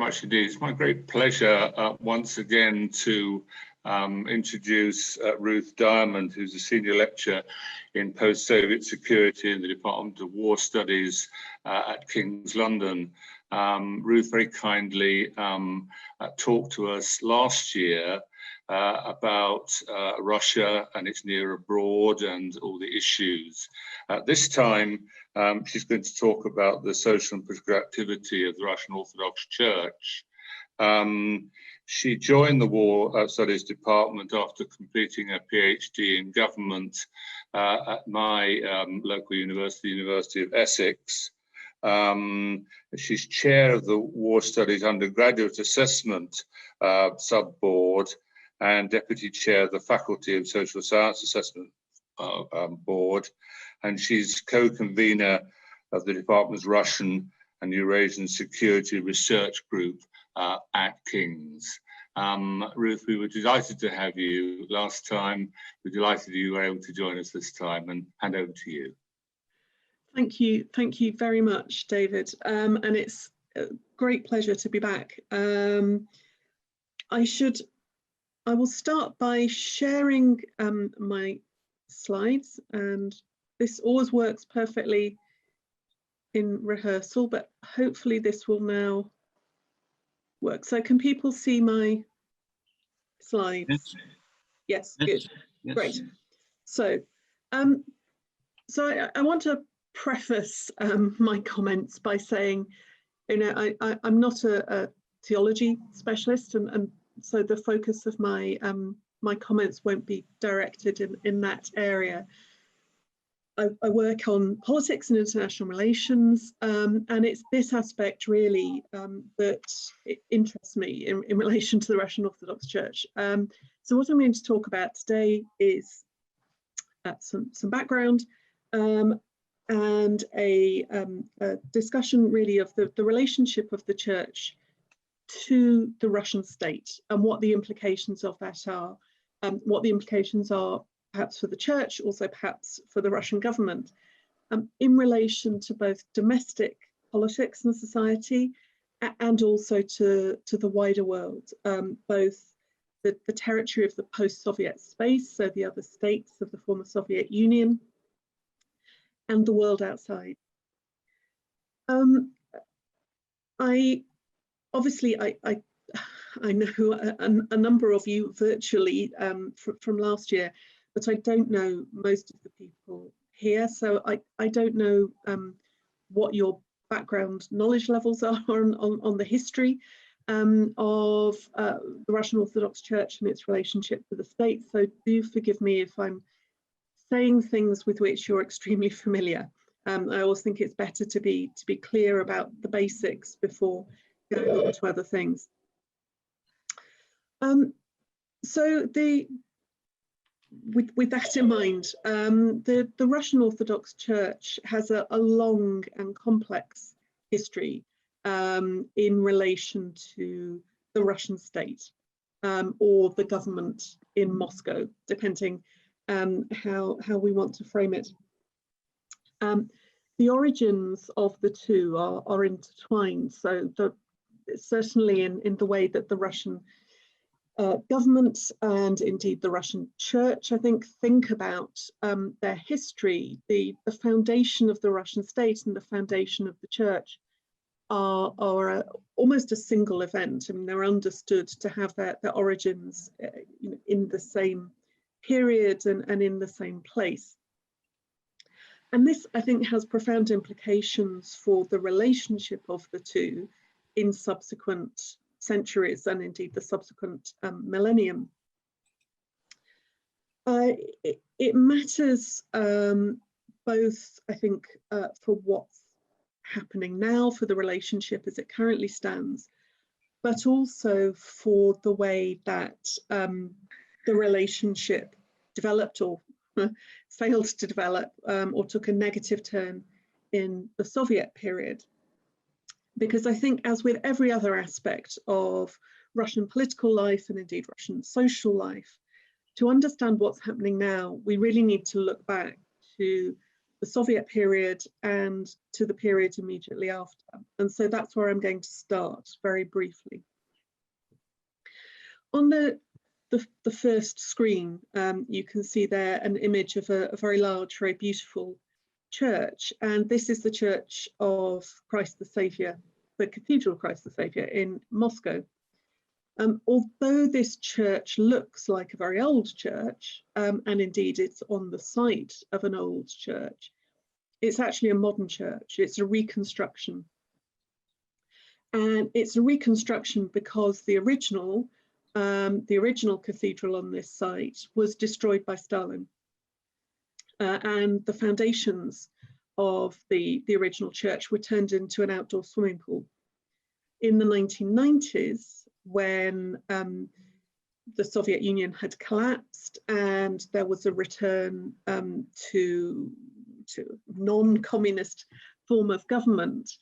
much indeed. It's my great pleasure once again to introduce Ruth Deyermond, who's a senior lecturer in post-Soviet security in the Department of War Studies at King's London. Ruth very kindly talked to us last year about Russia and its near abroad and all the issues. This time, she's going to talk about the social and political activity of the Russian Orthodox Church. She joined the War Studies Department after completing a PhD in government at my local university, University of Essex. She's chair of the War Studies Undergraduate Assessment Sub-Board and deputy chair of the Faculty of Social Science Assessment Board. And she's co-convener of the department's Russian and Eurasian Security Research Group at King's. Ruth, we were delighted to have you last time. We're delighted you were able to join us this time, and hand over to you. Thank you very much, David. And it's a great pleasure to be back. I will start by sharing my slides, and this always works perfectly in rehearsal, but hopefully this will now work. So can people see my slides? Yes, good, yes. Great. So, I want to preface my comments by saying, you know, I'm not a theology specialist, and so the focus of my my comments won't be directed in that area. I work on politics and international relations, and it's this aspect really that interests me in relation to the Russian Orthodox Church. So what I'm going to talk about today is some background and a discussion really of the relationship of the Church to the Russian state and what the implications of that are, what the implications are perhaps for the Church, also perhaps for the Russian government, in relation to both domestic politics and society and also to the wider world, both the territory of the post-Soviet space, so the other states of the former Soviet Union, and the world outside. I know a number of you virtually from last year, but I don't know most of the people here, so I don't know what your background knowledge levels are on the history of the Russian Orthodox Church and its relationship to the state. So do forgive me if I'm saying things with which you're extremely familiar. I always think it's better to be clear about the basics before going on to other things. So with that in mind, the Russian Orthodox Church has a long and complex history in relation to the Russian state or the government in Moscow, depending how we want to frame it. The origins of the two are intertwined, so certainly in the way that the Russian government and indeed the Russian Church, I think about their history. The foundation of the Russian state and the foundation of the Church are almost a single event. I mean, they're understood to have their origins in the same period and in the same place. And this, I think, has profound implications for the relationship of the two in subsequent centuries and indeed the subsequent millennium. It matters both, I think, for what's happening now, for the relationship as it currently stands, but also for the way that the relationship developed or failed to develop or took a negative turn in the Soviet period. Because I think, as with every other aspect of Russian political life and indeed Russian social life, to understand what's happening now, we really need to look back to the Soviet period and to the period immediately after. And so that's where I'm going to start very briefly. On the first screen, you can see there an image of a very large, very beautiful church. And this is the Church of Christ the Saviour, the Cathedral of Christ the Saviour in Moscow. Although this church looks like a very old church, and indeed it's on the site of an old church, it's actually a modern church. It's a reconstruction. And it's a reconstruction because the original cathedral on this site was destroyed by Stalin. And the foundations of the original church were turned into an outdoor swimming pool. In the 1990s, when the Soviet Union had collapsed and there was a return to non-communist form of government,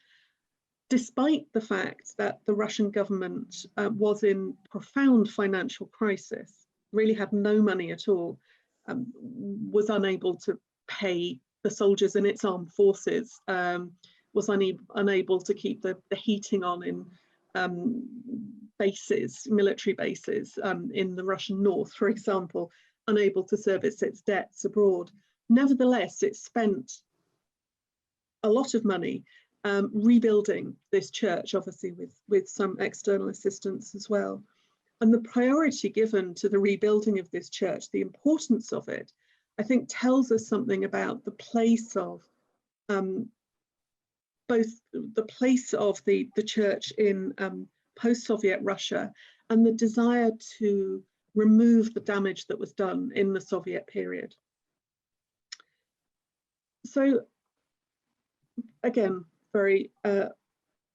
despite the fact that the Russian government was in profound financial crisis, really had no money at all, was unable to pay the soldiers in its armed forces, was unable to keep the heating on in bases, military bases in the Russian north, for example, unable to service its debts abroad. Nevertheless, it spent a lot of money rebuilding this church, obviously with some external assistance as well. And the priority given to the rebuilding of this church, the importance of it, I think tells us something about the place of both the place of the church in post-Soviet Russia and the desire to remove the damage that was done in the Soviet period. So again, very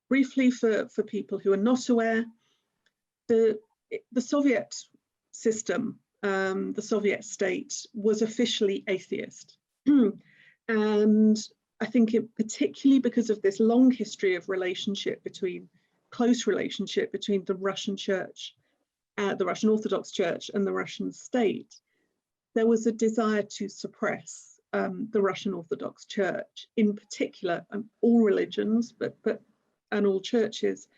briefly for people who are not aware, the Soviet system, the Soviet state was officially atheist. And I think particularly because of this long history of close relationship between the Russian Church, the Russian Orthodox Church and the Russian state, there was a desire to suppress the Russian Orthodox Church, in particular, all religions, and all churches,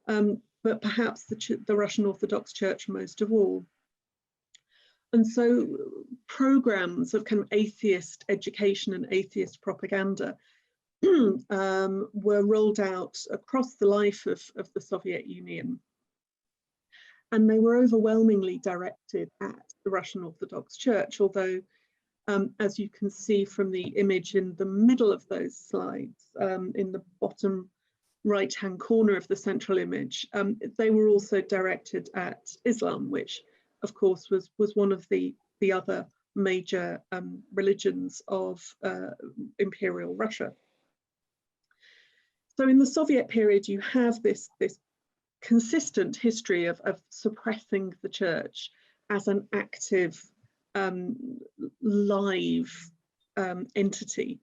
but perhaps the Russian Orthodox Church most of all. And so programs of kind of atheist education and atheist propaganda were rolled out across the life of the Soviet Union. And they were overwhelmingly directed at the Russian Orthodox Church, although, as you can see from the image in the middle of those slides, in the bottom right-hand corner of the central image, they were also directed at Islam, which of course was one of the other major religions of Imperial Russia. So in the Soviet period, you have this consistent history of suppressing the church as an active, live entity,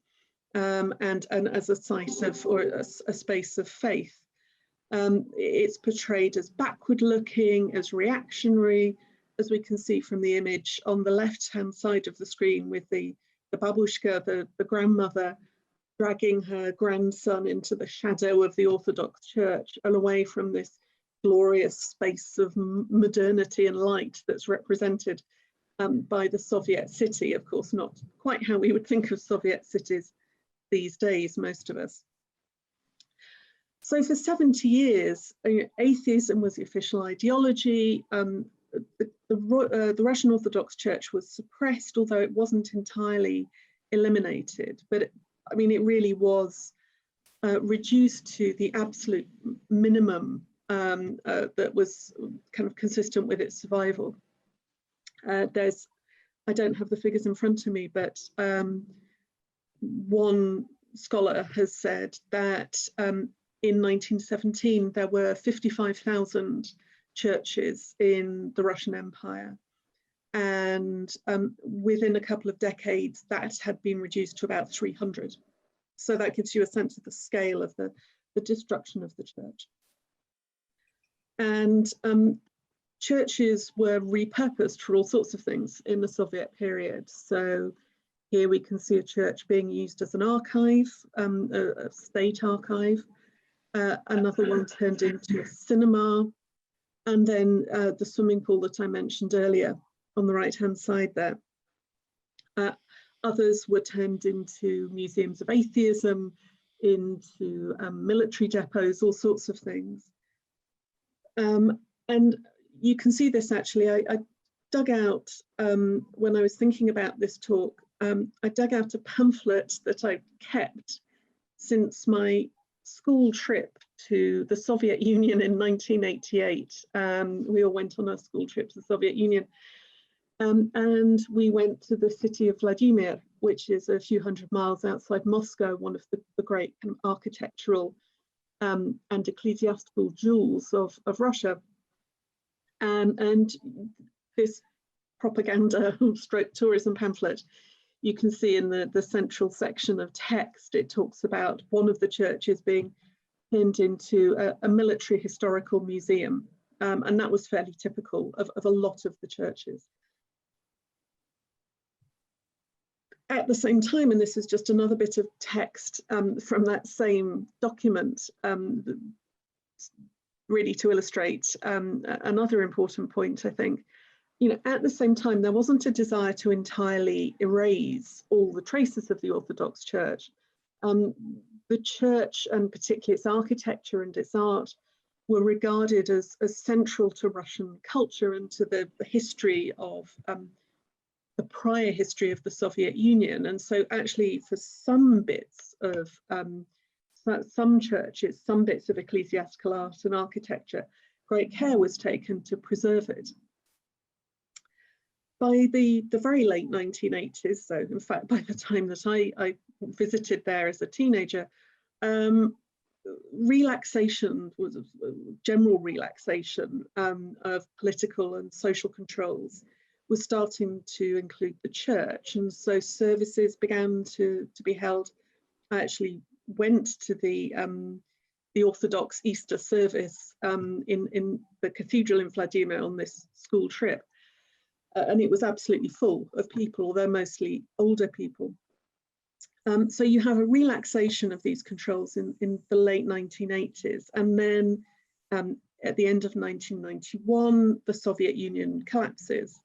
and as a site of, or a space of faith. It's portrayed as backward-looking, as reactionary, as we can see from the image on the left-hand side of the screen with the babushka, the grandmother, dragging her grandson into the shadow of the Orthodox Church and away from this glorious space of modernity and light that's represented by the Soviet city. Of course, not quite how we would think of Soviet cities these days, most of us. So for 70 years, atheism was the official ideology. The Russian Orthodox Church was suppressed, although it wasn't entirely eliminated. But I mean, it really was reduced to the absolute minimum that was kind of consistent with its survival. I don't have the figures in front of me, but one scholar has said that in 1917, there were 55,000 churches in the Russian Empire. And within a couple of decades, that had been reduced to about 300. So that gives you a sense of the scale of the destruction of the church. And churches were repurposed for all sorts of things in the Soviet period. So Here we can see a church being used as an archive, a state archive. Another one turned into a cinema. And then the swimming pool that I mentioned earlier on the right-hand side there. Others were turned into museums of atheism, into military depots, all sorts of things. And you can see this actually, I dug out, when I was thinking about this talk, I dug out a pamphlet that I kept since my school trip to the Soviet Union in 1988. We all went on our school trip to the Soviet Union. And we went to the city of Vladimir, which is a few hundred miles outside Moscow, one of the great kind of architectural and ecclesiastical jewels of Russia. And this propaganda stroke tourism pamphlet, you can see in the central section of text, it talks about one of the churches being turned into a military historical museum. And that was fairly typical of a lot of the churches. At the same time, and this is just another bit of text from that same document, really to illustrate another important point, I think. You know, at the same time, there wasn't a desire to entirely erase all the traces of the Orthodox Church. The church, and particularly its architecture and its art, were regarded as central to Russian culture and to the history of the prior history of the Soviet Union. And so actually for some bits of some churches, some bits of ecclesiastical art and architecture, great care was taken to preserve it. By the very late 1980s, so in fact by the time that I visited there as a teenager, relaxation was general relaxation of political and social controls was starting to include the church, and so services began to be held. I actually went to the Orthodox Easter service in the cathedral in Vladimir on this school trip, and it was absolutely full of people, although mostly older people. So you have a relaxation of these controls in the late 1980s, and then at the end of 1991, the Soviet Union collapses.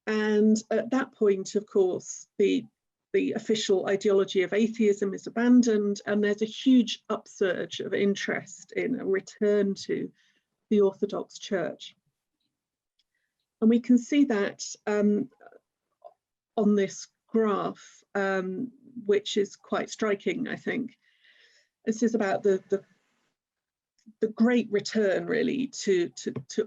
And at that point, of course, the official ideology of atheism is abandoned, and there's a huge upsurge of interest in a return to the Orthodox Church. And we can see that on this graph, which is quite striking, I think. This is about the great return, really, to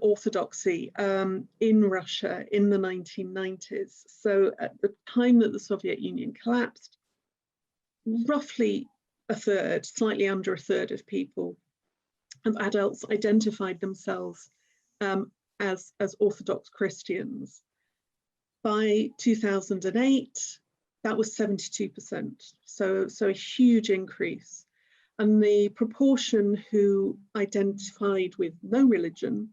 orthodoxy in Russia in the 1990s. So at the time that the Soviet Union collapsed, roughly a third, slightly under a third of people, of adults identified themselves as Orthodox Christians. By 2008, that was 72%, so a huge increase. And the proportion who identified with no religion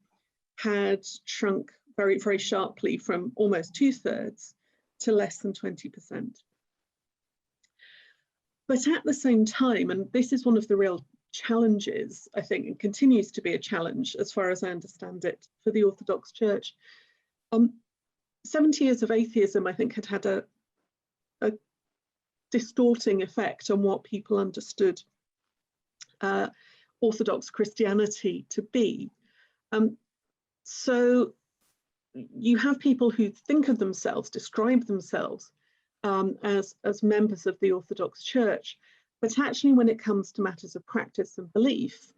had shrunk very, very sharply from almost 2/3 to less than 20%. But at the same time, and this is one of the real challenges, I think, and continues to be a challenge as far as I understand it for the Orthodox Church, 70 years of atheism, I think, had a distorting effect on what people understood Orthodox Christianity to be. So you have people who think of themselves, describe themselves as members of the Orthodox Church, but actually when it comes to matters of practice and belief,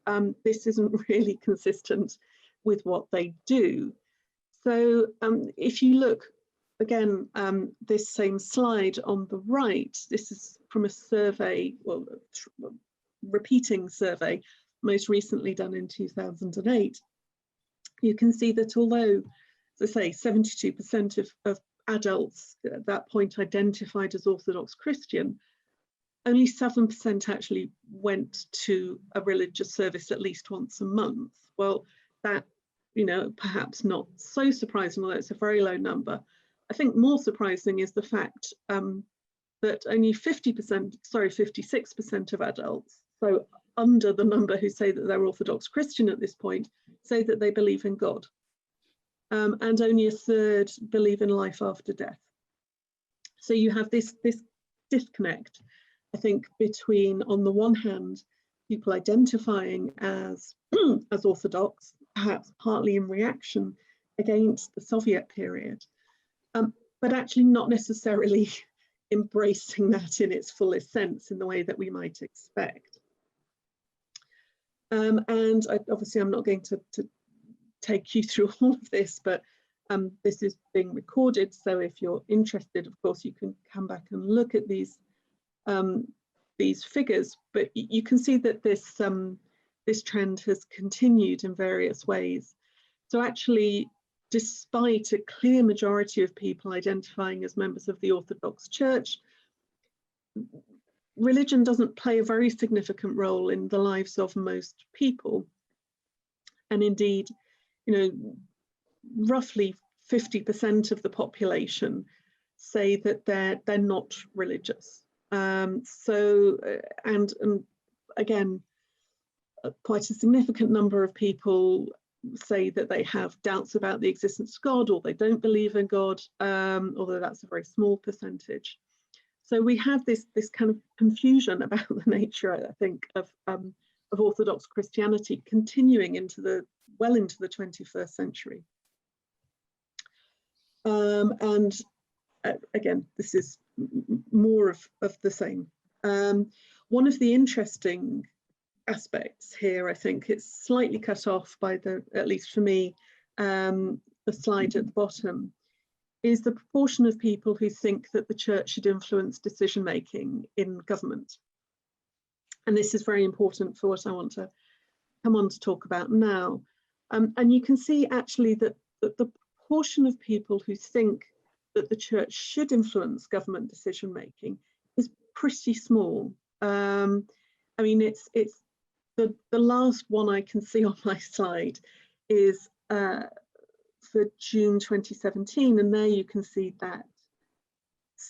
this isn't really consistent with what they do. So if you look again, this same slide on the right, this is from a survey, well, repeating survey, most recently done in 2008. You can see that although, as I say, 72% of adults at that point identified as Orthodox Christian, only 7% actually went to a religious service at least once a month. Well, that, you know, perhaps not so surprising, although it's a very low number. I think more surprising is the fact that only 56% of adults, so under the number who say that they're Orthodox Christian at this point, say that they believe in God. And only a third believe in life after death. So you have this disconnect, I think, between, on the one hand, people identifying as Orthodox, perhaps partly in reaction against the Soviet period, but actually not necessarily embracing that in its fullest sense in the way that we might expect. And obviously I'm not going to take you through all of this, but this is being recorded, so if you're interested, of course, you can come back and look at these figures, but you can see that this trend has continued in various ways. So actually, despite a clear majority of people identifying as members of the Orthodox Church, religion doesn't play a very significant role in the lives of most people. And indeed, you know, roughly 50% of the population say that they're not religious. And again, quite a significant number of people say that they have doubts about the existence of God, or they don't believe in God, although that's a very small percentage. So we have this kind of confusion about the nature, I think, of Orthodox Christianity continuing into well into the 21st century. And again, this is more of the same. One of the interesting aspects here, I think it's slightly cut off by at least for me, the slide at the bottom, is the proportion of people who think that the church should influence decision-making in government. And this is very important for what I want to come on to talk about now. And you can see actually that the proportion of people who think that the church should influence government decision-making is pretty small. I mean, it's the last one I can see on my slide is for June 2017, and there you can see that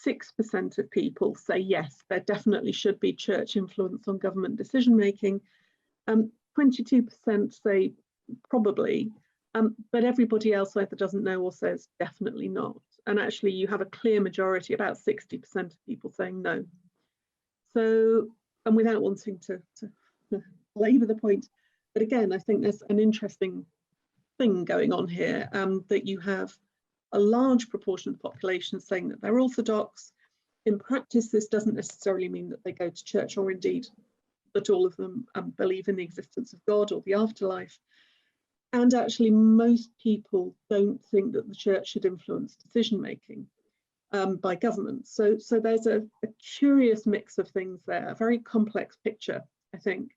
6% of people say yes, there definitely should be church influence on government decision-making. 22% say probably, but everybody else either doesn't know or says definitely not. And actually you have a clear majority, about 60% of people saying no. So, and without wanting to labour the point, but again, I think there's an interesting thing going on here, that you have a large proportion of the population saying that they're Orthodox. In practice, this doesn't necessarily mean that they go to church, or indeed that all of them believe in the existence of God or the afterlife. And actually, most people don't think that the church should influence decision-making by government. So there's a curious mix of things there, a very complex picture, I think,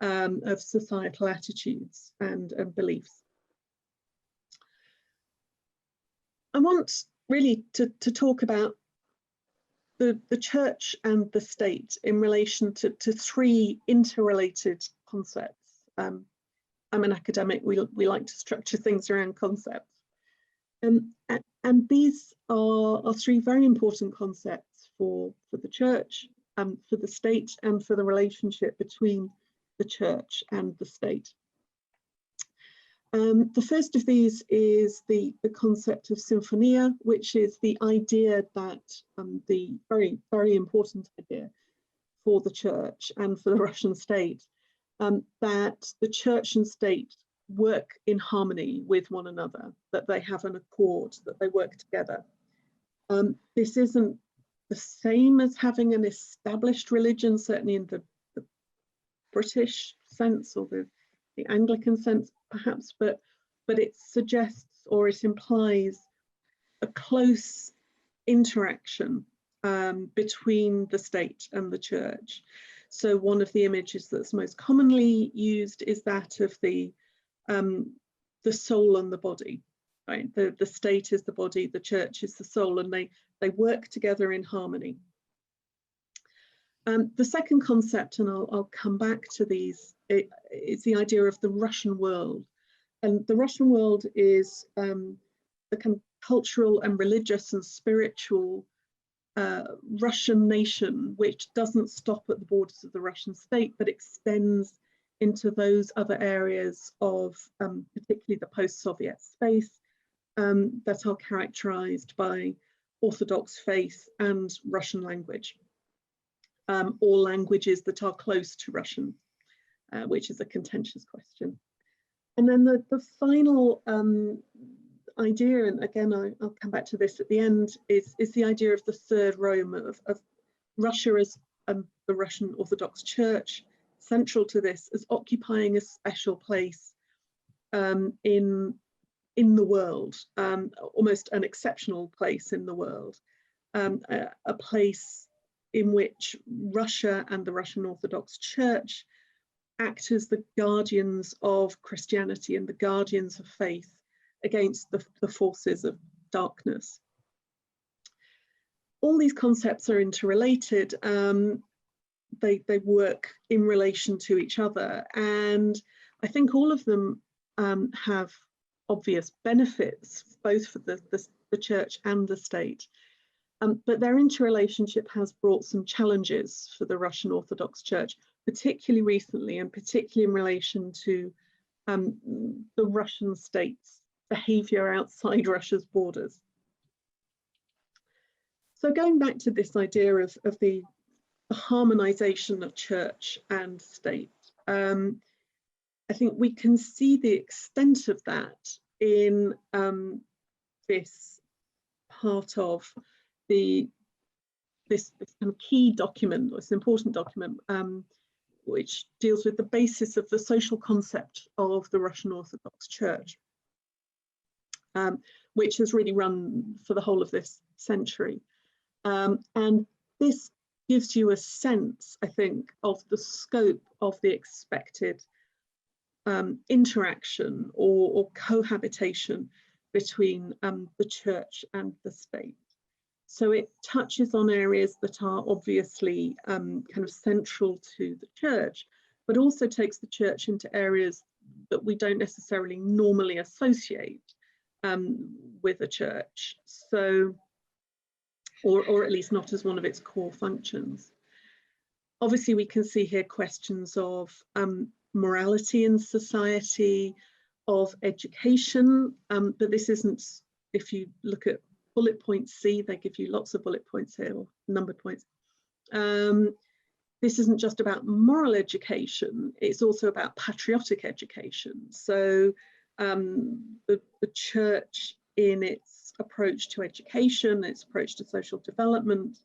of societal attitudes and beliefs. I want really to talk about the church and the state in relation to three interrelated concepts. I'm an academic, we like to structure things around concepts. And these are three very important concepts for the church, for the state, and for the relationship between the church and the state. The first of these is the concept of symphonia, which is the idea that the very, very important idea for the church and for the Russian state, that the church and state work in harmony with one another, that they have an accord, that they work together. This isn't the same as having an established religion, certainly in the British sense or the Anglican sense, perhaps, but it suggests or it implies a close interaction between the state and the church. So one of the images that's most commonly used is that of the soul and the body. Right, the state is the body, the church is the soul, and they work together in harmony. The second concept, and I'll come back to these, it's the idea of the Russian world. And the Russian world is the kind of cultural and religious and spiritual Russian nation, which doesn't stop at the borders of the Russian state, but extends into those other areas of particularly the post-Soviet space that are characterized by Orthodox faith and Russian language, or languages that are close to Russian, which is a contentious question. And then the final idea, and again, I'll come back to this at the end, is the idea of the third Rome, of Russia as the Russian Orthodox Church, central to this, as occupying a special place in the world, almost an exceptional place in the world, a place in which Russia and the Russian Orthodox Church act as the guardians of Christianity and the guardians of faith against the forces of darkness. All these concepts are interrelated. They work in relation to each other, and I think all of them have obvious benefits, both for the church and the state. But their interrelationship has brought some challenges for the Russian Orthodox Church, particularly recently, and particularly in relation to the Russian state's behaviour outside Russia's borders. So going back to this idea of the harmonisation of church and state, I think we can see the extent of that in this part of this kind of key document, or this important document, which deals with the basis of the social concept of the Russian Orthodox Church, which has really run for the whole of this century. And this gives you a sense, I think, of the scope of the expected interaction or cohabitation between the church and the state. So it touches on areas that are obviously kind of central to the church, but also takes the church into areas that we don't necessarily normally associate with a church. So, or at least not as one of its core functions. Obviously, we can see here questions of morality in society, of education, but this isn't, if you look at bullet point C, they give you lots of bullet points here, or numbered points. This isn't just about moral education, it's also about patriotic education. So the church, in its approach to education, its approach to social development,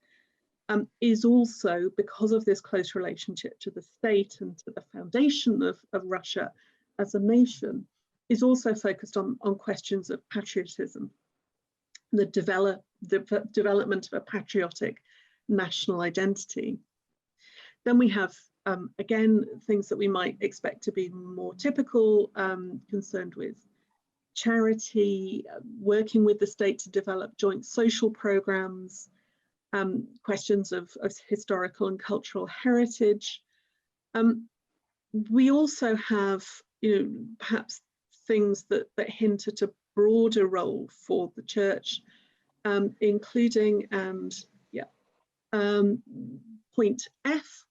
is also, because of this close relationship to the state and to the foundation of Russia as a nation, is also focused on questions of patriotism, the development of a patriotic national identity. Then we have, again, things that we might expect to be more typical, concerned with charity, working with the state to develop joint social programs, questions of historical and cultural heritage. We also have, perhaps things that hint at a broader role for the church, including, point F,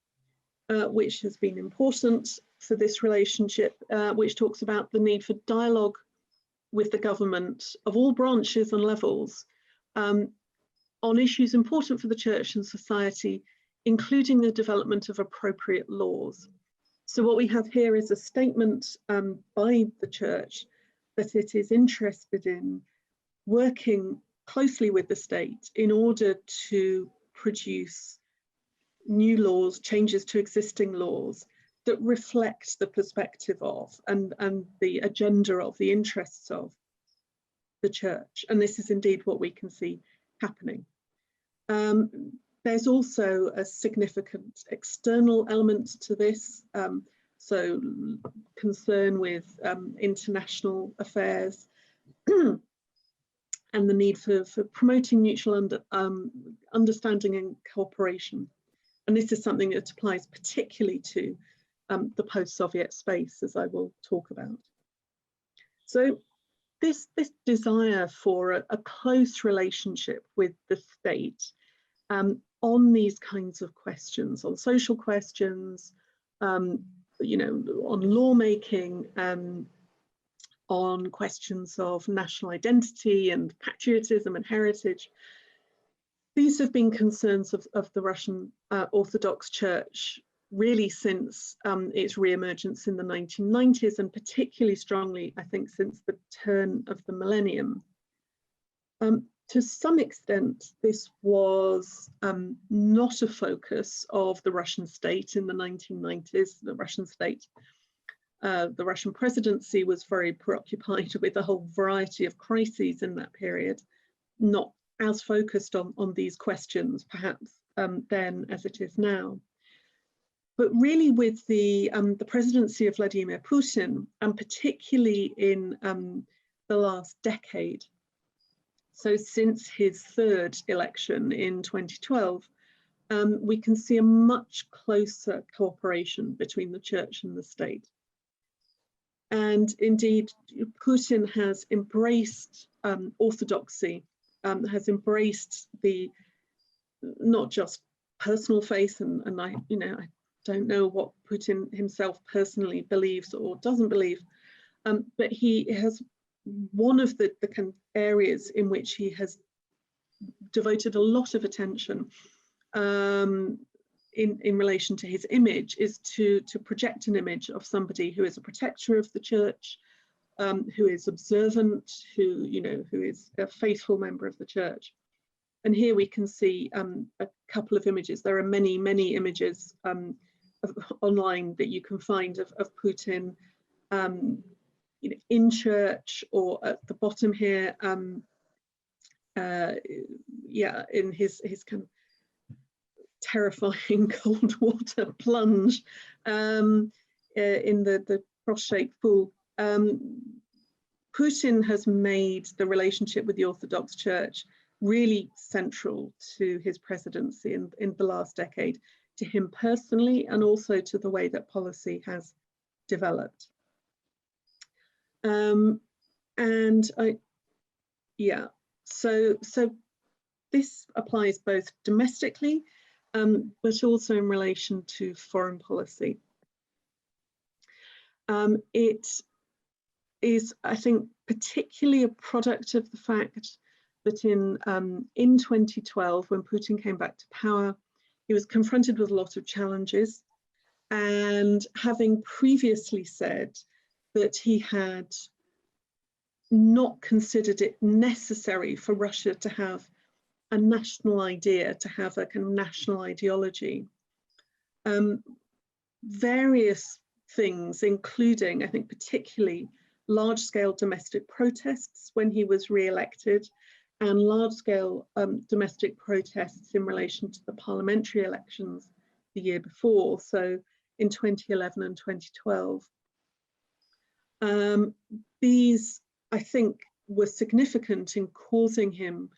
which has been important for this relationship, which talks about the need for dialogue with the government of all branches and levels on issues important for the church and society, including the development of appropriate laws. So what we have here is a statement by the church that it is interested in working closely with the state in order to produce new laws, changes to existing laws that reflect the perspective of and the agenda of, the interests of the church. And this is indeed what we can see happening. There's also a significant external element to this, so concern with international affairs and the need for promoting mutual understanding and cooperation. And this is something that applies particularly to the post-Soviet space, as I will talk about. So this desire for a close relationship with the state on these kinds of questions, on social questions, you know, on lawmaking, on questions of national identity and patriotism and heritage. These have been concerns of the Russian Orthodox Church really since its re-emergence in the 1990s, and particularly strongly, I think, since the turn of the millennium. To some extent, this was not a focus of the Russian state in the 1990s. The Russian state, the Russian presidency was very preoccupied with a whole variety of crises in that period, not as focused on these questions, perhaps, then as it is now. But really with the presidency of Vladimir Putin, and particularly in the last decade, so since his third election in 2012, we can see a much closer cooperation between the church and the state. And indeed, Putin has embraced orthodoxy, has embraced the not just personal faith, and I don't know what Putin himself personally believes or doesn't believe, but he has one of the kind of areas in which he has devoted a lot of attention in relation to his image is to project an image of somebody who is a protector of the church, who is observant, who is a faithful member of the church. And here we can see a couple of images. There are many, many images online that you can find of Putin in church, or at the bottom here, in his kind of terrifying cold water plunge in the cross-shaped pool. Putin has made the relationship with the Orthodox Church really central to his presidency in the last decade, to him personally, and also to the way that policy has developed. So this applies both domestically, but also in relation to foreign policy. It is, I think, particularly a product of the fact that in 2012, when Putin came back to power, he was confronted with a lot of challenges, and having previously said that he had not considered it necessary for Russia to have a national idea, to have a kind of national ideology. Various things, including, I think, particularly large-scale domestic protests when he was re-elected, and large-scale domestic protests in relation to the parliamentary elections the year before, so in 2011 and 2012. These, I think, were significant in causing him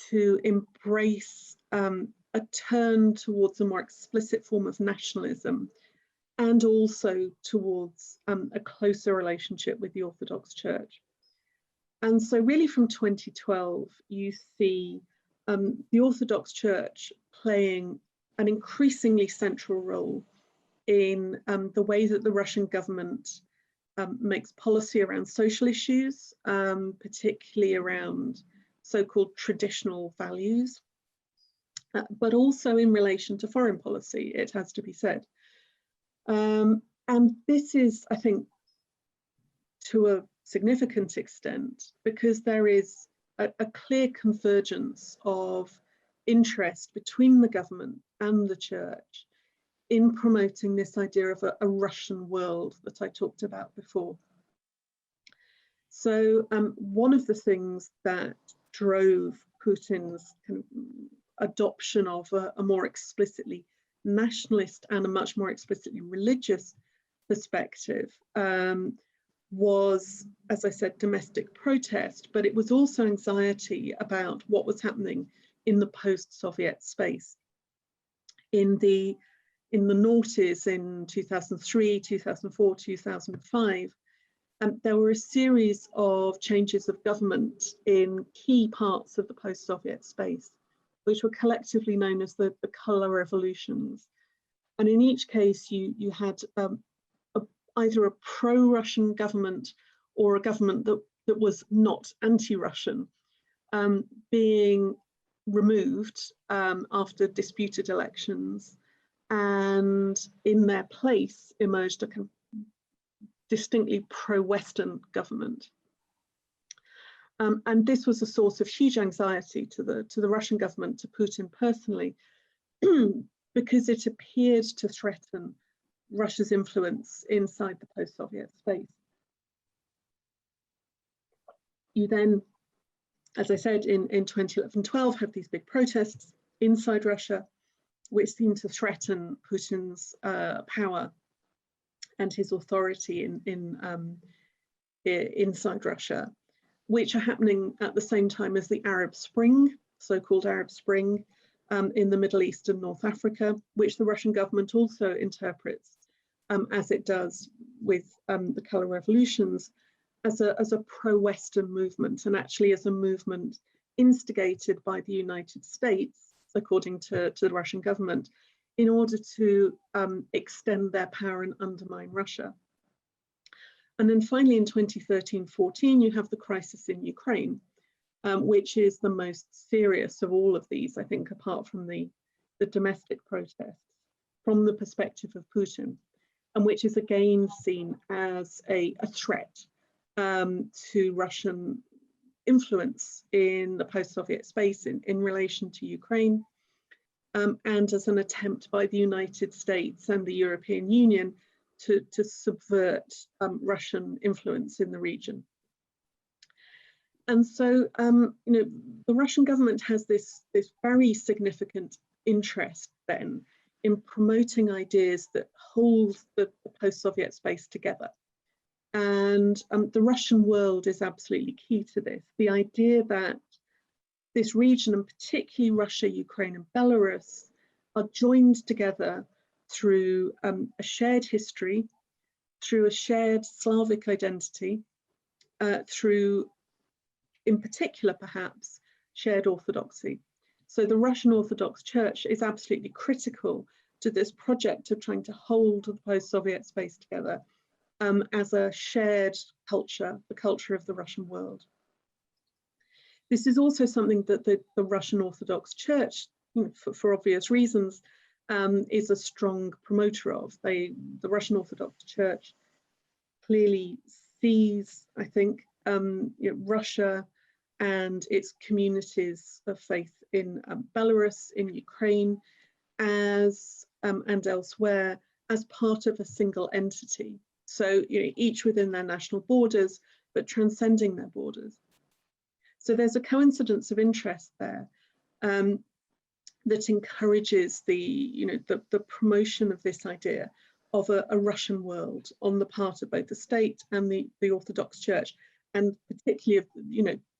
to embrace a turn towards a more explicit form of nationalism, and also towards a closer relationship with the Orthodox Church. And so really from 2012, you see the Orthodox Church playing an increasingly central role in the way that the Russian government makes policy around social issues, particularly around so-called traditional values, but also in relation to foreign policy, it has to be said. And this is, I think, to a significant extent, because there is a clear convergence of interest between the government and the church in promoting this idea of a Russian world that I talked about before. So one of the things that drove Putin's kind of adoption of a more explicitly nationalist and a much more explicitly religious perspective was, as I said, domestic protest, but it was also anxiety about what was happening in the post-Soviet space. In the noughties, in 2003, 2004, 2005, there were a series of changes of government in key parts of the post-Soviet space. which were collectively known as the colour revolutions. And in each case, you had either a pro-Russian government or a government that was not anti-Russian being removed after disputed elections, and in their place emerged a distinctly pro-Western government. And this was a source of huge anxiety to the Russian government, to Putin personally, because it appeared to threaten Russia's influence inside the post-Soviet space. You then, as I said, in 2011-12, have these big protests inside Russia, which seem to threaten Putin's power and his authority inside Russia, which are happening at the same time as the Arab Spring, so-called Arab Spring, in the Middle East and North Africa, which the Russian government also interprets, as it does with the colour revolutions, as a pro-Western movement, and actually as a movement instigated by the United States, according to the Russian government, in order to extend their power and undermine Russia. And then finally, in 2013-14, you have the crisis in Ukraine, which is the most serious of all of these, I think, apart from the domestic protests, from the perspective of Putin, and which is again seen as a threat to Russian influence in the post-Soviet space in relation to Ukraine, and as an attempt by the United States and the European Union to subvert Russian influence in the region. And so, the Russian government has this very significant interest then in promoting ideas that hold the post-Soviet space together. And the Russian world is absolutely key to this. The idea that this region, and particularly Russia, Ukraine, and Belarus, are joined together through a shared history, through a shared Slavic identity, through, in particular, perhaps, shared orthodoxy. So the Russian Orthodox Church is absolutely critical to this project of trying to hold the post-Soviet space together as a shared culture, the culture of the Russian world. This is also something that the Russian Orthodox Church, for obvious reasons, is a strong promoter of. The Russian Orthodox Church clearly sees, I think, Russia and its communities of faith in Belarus, in Ukraine, as and elsewhere, as part of a single entity. So each within their national borders, but transcending their borders. So there's a coincidence of interest there that encourages the promotion of this idea of a Russian world on the part of both the state and the Orthodox Church, and particularly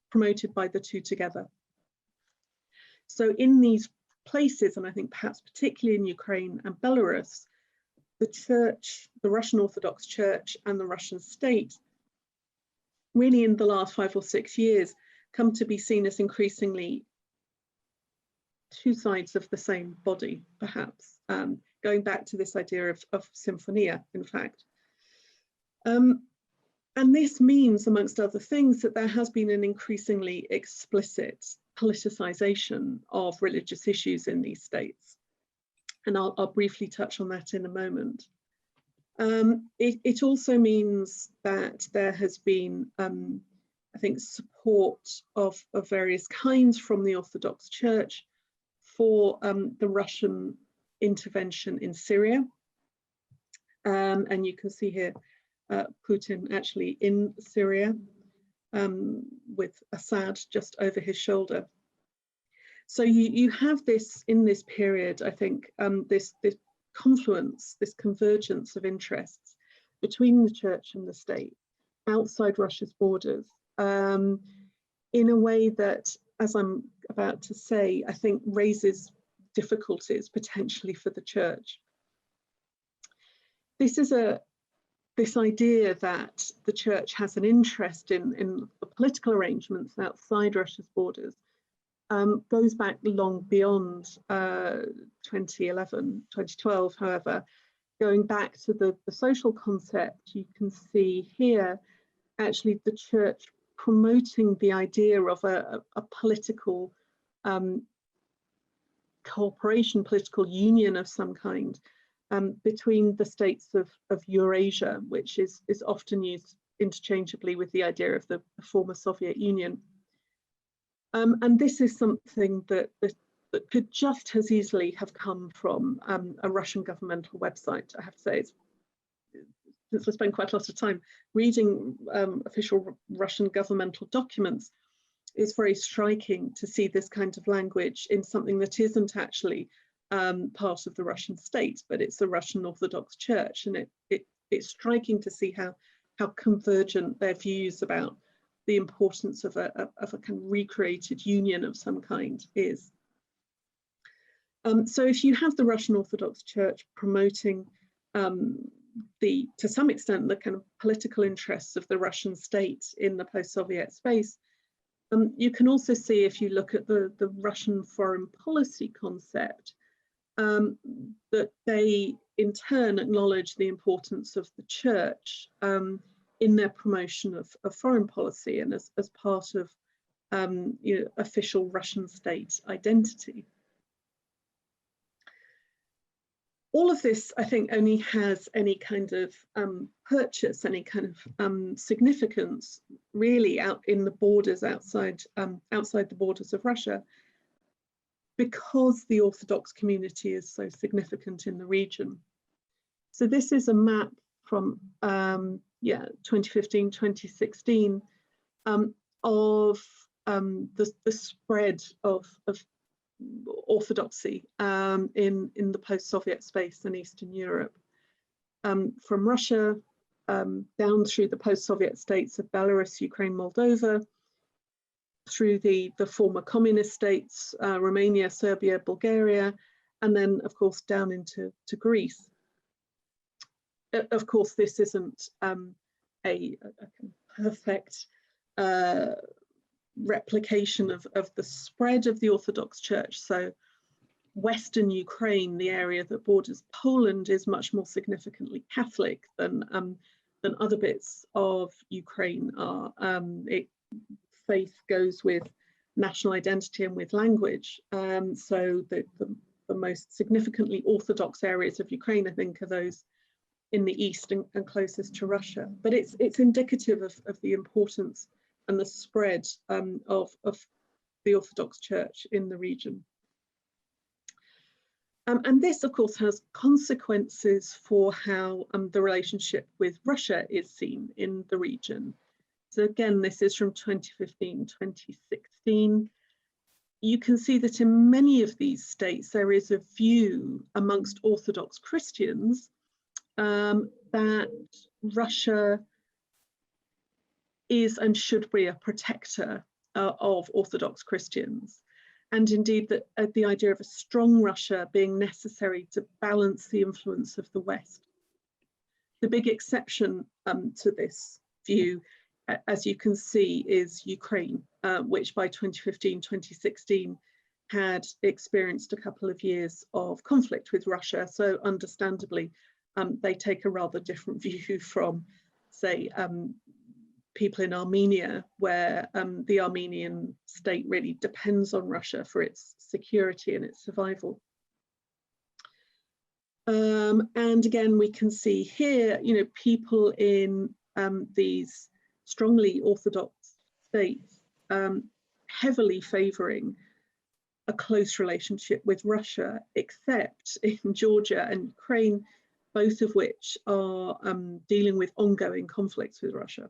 promoted by the two together. So in these places, and I think perhaps particularly in Ukraine and Belarus, the church, the Russian Orthodox Church and the Russian state, really in the last 5 or 6 years, come to be seen as increasingly two sides of the same body, perhaps, going back to this idea of symphonia, in fact. And this means, amongst other things, that there has been an increasingly explicit politicization of religious issues in these states. And I'll briefly touch on that in a moment. It also means that there has been, I think, support of various kinds from the Orthodox Church for the Russian intervention in Syria. And you can see here Putin actually in Syria with Assad just over his shoulder. So you have this, in this period, I think, this confluence, this convergence of interests between the church and the state outside Russia's borders, in a way that, as I'm about to say, I think raises difficulties potentially for the church. This idea that the church has an interest in the political arrangements outside Russia's borders goes back long beyond 2011, 2012, however. Going back to the social concept, you can see here actually the church promoting the idea of a political cooperation, political union of some kind between the states of Eurasia, which is often used interchangeably with the idea of the former Soviet Union. And this is something that could just as easily have come from a Russian governmental website. I have to say, since I spend quite a lot of time reading official Russian governmental documents, it's very striking to see this kind of language in something that isn't actually part of the Russian state, but it's the Russian Orthodox Church. And it's striking to see how convergent their views about the importance of a kind of recreated union of some kind is. So if you have the Russian Orthodox Church promoting to some extent the kind of political interests of the Russian state in the post-Soviet space, you can also see, if you look at the Russian foreign policy concept, that they in turn acknowledge the importance of the church in their promotion of foreign policy and as part of official Russian state identity. All of this, I think, only has any kind of purchase, any kind of significance, really, out in the borders, outside the borders of Russia, because the Orthodox community is so significant in the region. So this is a map from 2015, 2016 of the spread of orthodoxy in the post-Soviet space in Eastern Europe, from Russia down through the post-Soviet states of Belarus, Ukraine, Moldova, through the former communist states, Romania, Serbia, Bulgaria, and then of course down into Greece. Of course, this isn't a perfect replication of the spread of the Orthodox Church. So Western Ukraine, the area that borders Poland, is much more significantly Catholic than other bits of Ukraine are. Faith goes with national identity and with language. So the most significantly Orthodox areas of Ukraine, I think, are those in the east and closest to Russia. But it's indicative of the importance and the spread of the Orthodox Church in the region. And this, of course, has consequences for how the relationship with Russia is seen in the region. So again, this is from 2015, 2016. You can see that in many of these states, there is a view amongst Orthodox Christians that Russia is and should be a protector of Orthodox Christians. And indeed that the idea of a strong Russia being necessary to balance the influence of the West. The big exception to this view, as you can see, is Ukraine, which by 2015, 2016 had experienced a couple of years of conflict with Russia. So understandably, they take a rather different view from, say, people in Armenia, where the Armenian state really depends on Russia for its security and its survival. And again, we can see here, people in these strongly Orthodox states heavily favouring a close relationship with Russia, except in Georgia and Ukraine, both of which are dealing with ongoing conflicts with Russia.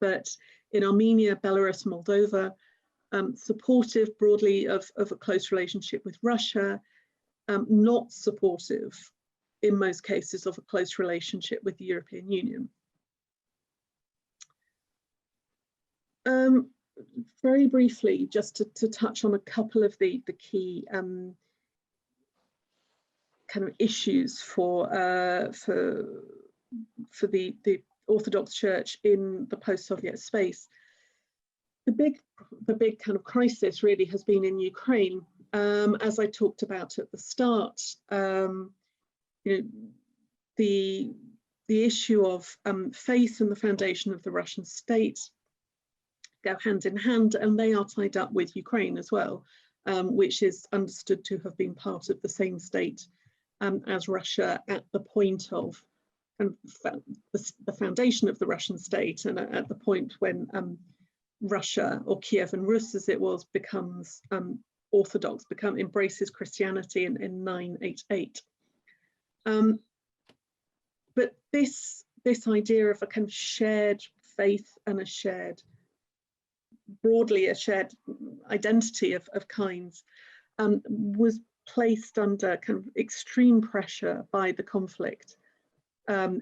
But in Armenia, Belarus, Moldova, supportive broadly of a close relationship with Russia, not supportive in most cases of a close relationship with the European Union. Very briefly, just to touch on a couple of the key kind of issues for the Orthodox Church in the post-Soviet space. the big kind of crisis really has been in Ukraine. As I talked about at the start, the issue of faith and the foundation of the Russian state go hand in hand, and they are tied up with Ukraine as well, which is understood to have been part of the same state as Russia at the point of the foundation of the Russian state, and at the point when Russia, or Kiev and Rus as it was, becomes Orthodox, embraces Christianity in 988. But this idea of a kind of shared faith and broadly a shared identity of kinds was placed under kind of extreme pressure by the conflict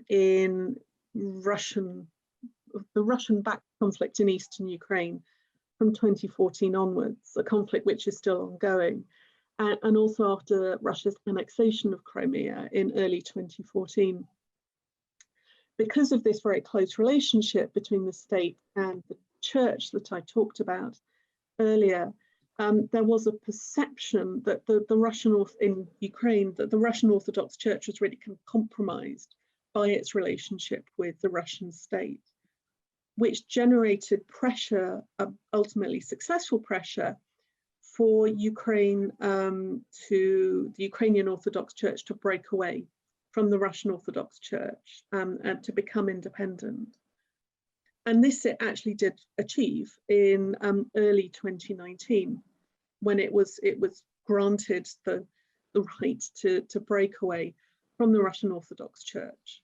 in the Russian-backed conflict in eastern Ukraine from 2014 onwards, a conflict which is still ongoing, and also after Russia's annexation of Crimea in early 2014. Because of this very close relationship between the state and the church that I talked about earlier, there was a perception that the Russian Orthodox Church was really kind of compromised by its relationship with the Russian state, which generated pressure, ultimately successful pressure, for Ukraine, to the Ukrainian Orthodox Church to break away from the Russian Orthodox Church and to become independent. And this it actually did achieve in early 2019, when it was granted the right to break away from the Russian Orthodox Church.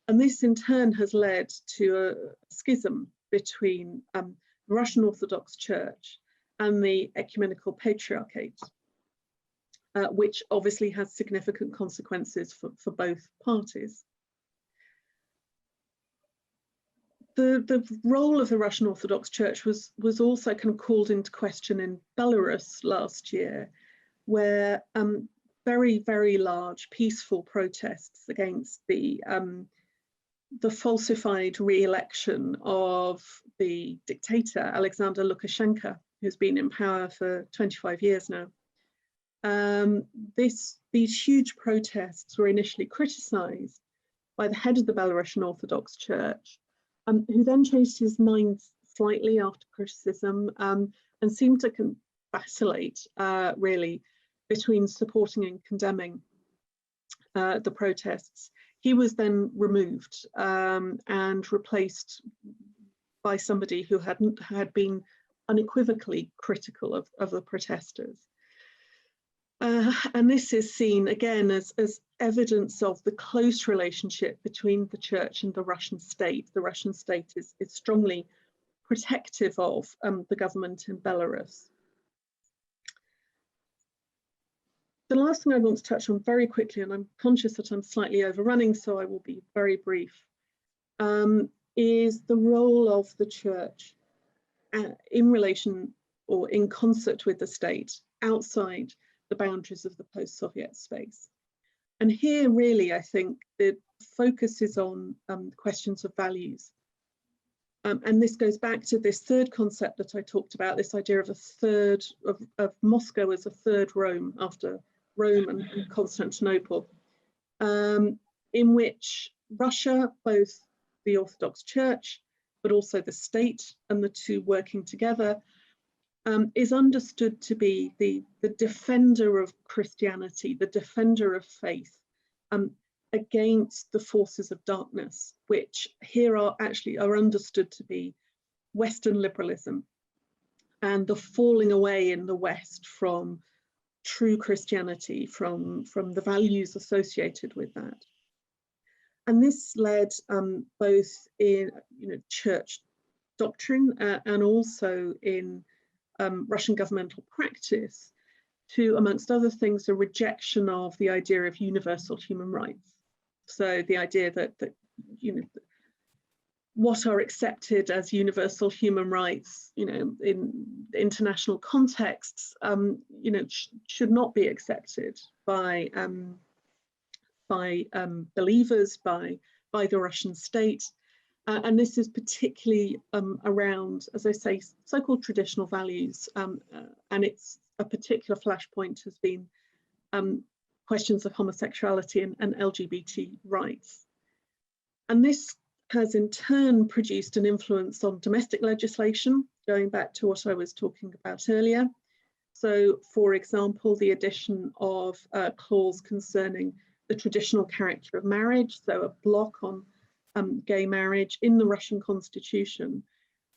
And this in turn has led to a schism between the Russian Orthodox Church and the Ecumenical Patriarchate, which obviously has significant consequences for both parties. The role of the Russian Orthodox Church was also kind of called into question in Belarus last year, where very, very large peaceful protests against the falsified re-election of the dictator Alexander Lukashenko, who's been in power for 25 years now. These huge protests were initially criticized by the head of the Belarusian Orthodox Church, who then changed his mind slightly after criticism and seemed to vacillate really between supporting and condemning the protests. He was then removed and replaced by somebody who had been unequivocally critical of the protesters. And this is seen again as evidence of the close relationship between the church and the Russian state. The Russian state is strongly protective of the government in Belarus. The last thing I want to touch on very quickly, and I'm conscious that I'm slightly overrunning, so I will be very brief, is the role of the church in relation or in concert with the state outside the boundaries of the post-Soviet space. And here really, I think the focus is on questions of values. And this goes back to this third concept that I talked about, this idea of of Moscow as a third Rome after Rome and Constantinople, in which Russia, both the Orthodox Church, but also the state, and the two working together, is understood to be the defender of Christianity, the defender of faith, against the forces of darkness, which here are understood to be Western liberalism and the falling away in the West from true Christianity, from the values associated with that. And this led both in church doctrine and also in Russian governmental practice to, amongst other things, a rejection of the idea of universal human rights. So the idea that what are accepted as universal human rights, in international contexts, should not be accepted by believers, by the Russian state, And this is particularly around, as I say, so-called traditional values. And it's a particular flashpoint has been questions of homosexuality and LGBT rights. And this has in turn produced an influence on domestic legislation, going back to what I was talking about earlier. So, for example, the addition of a clause concerning the traditional character of marriage, so a block on gay marriage in the Russian constitution,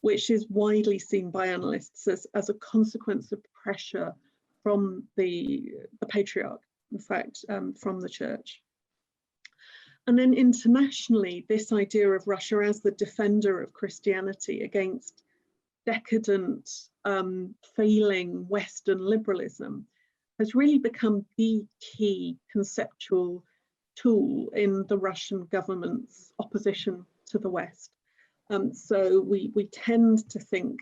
which is widely seen by analysts as a consequence of pressure from the patriarch, in fact, from the church. And then internationally, this idea of Russia as the defender of Christianity against decadent, failing Western liberalism has really become the key conceptual tool in the Russian government's opposition to the West. So we tend to think,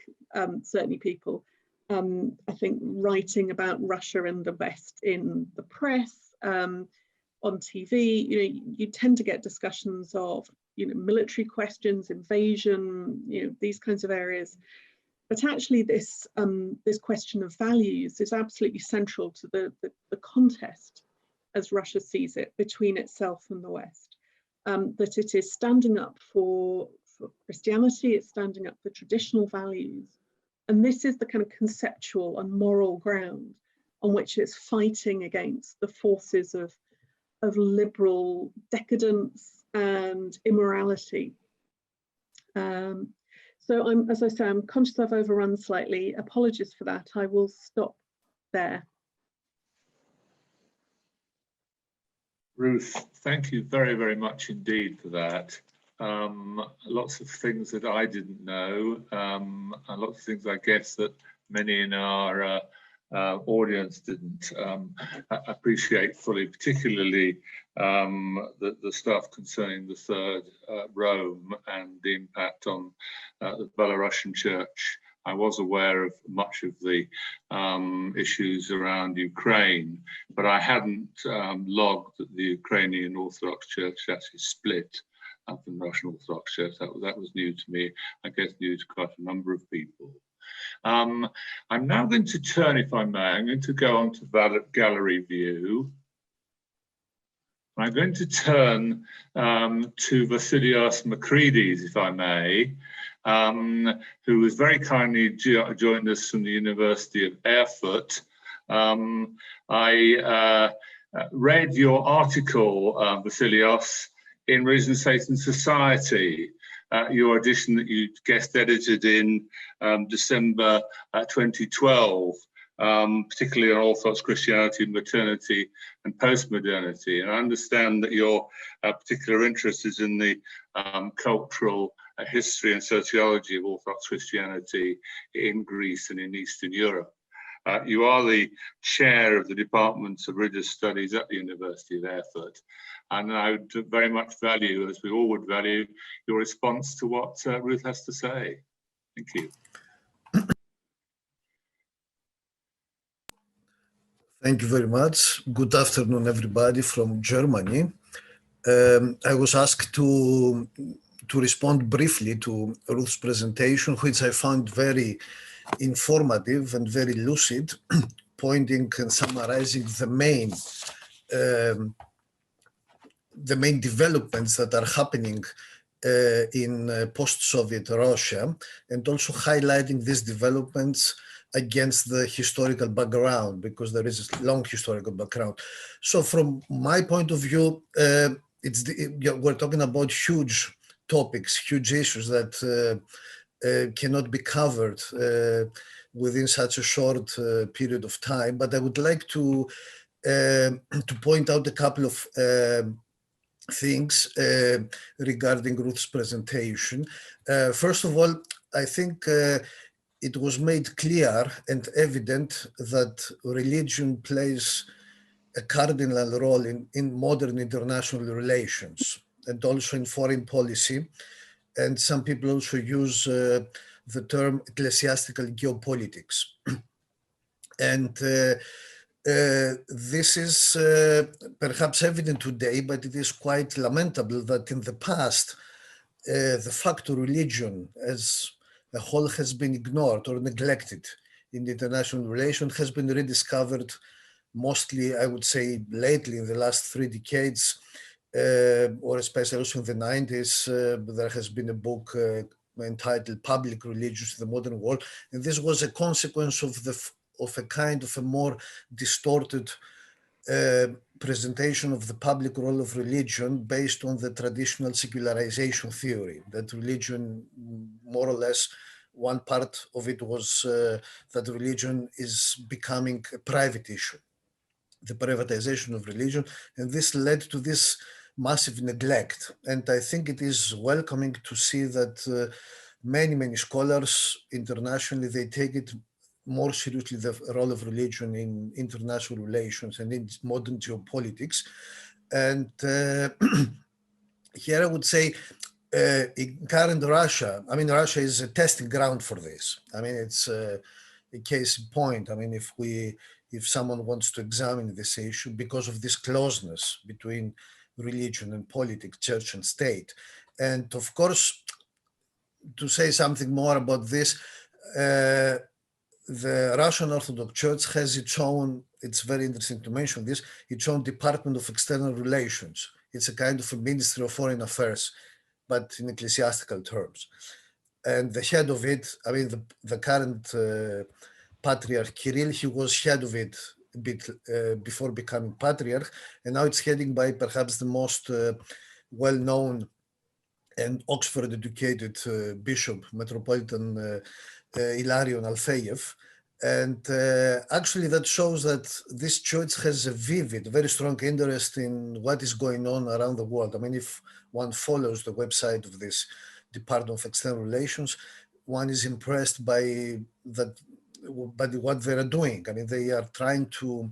certainly people, I think, writing about Russia and the West in the press, on TV, you tend to get discussions of, military questions, invasion, these kinds of areas. But actually, this question of values is absolutely central to the contest, as Russia sees it, between itself and the West. That it is standing up for Christianity, it's standing up for traditional values. And this is the kind of conceptual and moral ground on which it's fighting against the forces of liberal decadence and immorality. So as I say, I'm conscious I've overrun slightly. Apologies for that. I will stop there. Ruth, thank you very, very much indeed for that. Lots of things that I didn't know, and lots of things I guess that many in our audience didn't appreciate fully, particularly the stuff concerning the Third Rome and the impact on the Belarusian Church. I was aware of much of the issues around Ukraine, but I hadn't logged that the Ukrainian Orthodox Church actually split from the Russian Orthodox Church. That was new to me, I guess new to quite a number of people. I'm now going to turn, if I may, I'm going to go on to gallery view. I'm going to turn to Vasilios Makrides, if I may, who was very kindly joined us from the University of Erfurt. I read your article, Vasilios, in Reason, State and Society, your edition that you guest edited in December 2012, particularly on Orthodox Christianity, modernity and postmodernity. And I understand that your particular interest is in the cultural history and sociology of Orthodox Christianity in Greece and in Eastern Europe. You are the chair of the Department of Religious Studies at the University of Erfurt. And I would very much value, as we all would value, your response to what Ruth has to say. Thank you. Thank you very much. Good afternoon, everybody from Germany. I was asked to respond briefly to Ruth's presentation, which I found very informative and very lucid, pointing and summarizing the main developments that are happening in post-Soviet Russia, and also highlighting these developments against the historical background, because there is a long historical background. So from my point of view, we're talking about huge topics, huge issues that cannot be covered within such a short period of time. But I would like to point out a couple of things regarding Ruth's presentation. First of all, I think it was made clear and evident that religion plays a cardinal role in modern international relations and also in foreign policy. And some people also use the term ecclesiastical geopolitics. And this is perhaps evident today, but it is quite lamentable that in the past, the factor religion as a whole has been ignored or neglected in international relations has been rediscovered mostly, I would say, lately in the last 3 decades, or especially also in the 90s. There has been a book entitled Public Religions in the Modern World, and this was a consequence of a kind of a more distorted presentation of the public role of religion based on the traditional secularization theory, that religion, more or less, one part of it was that religion is becoming a private issue, the privatization of religion, and this led to this massive neglect. And I think it is welcoming to see that many scholars internationally, they take it more seriously, the role of religion in international relations and in modern geopolitics. And here I would say, in current Russia, I mean, Russia is a testing ground for this. I mean, it's a case in point. I mean, if someone wants to examine this issue because of this closeness between religion and politics, church and state. And of course, to say something more about this, the Russian Orthodox Church has its own, it's very interesting to mention this, its own Department of External Relations. It's a kind of a Ministry of Foreign Affairs, but in ecclesiastical terms. And the head of it, I mean, the current Patriarch Kirill, he was head of it a bit before becoming Patriarch, and now it's heading by perhaps the most well-known and Oxford-educated bishop, Metropolitan Ilarion Alfeyev. And actually that shows that this church has a vivid, very strong interest in what is going on around the world. I mean, if one follows the website of this Department of External Relations, one is impressed by what they are doing. I mean, they are trying to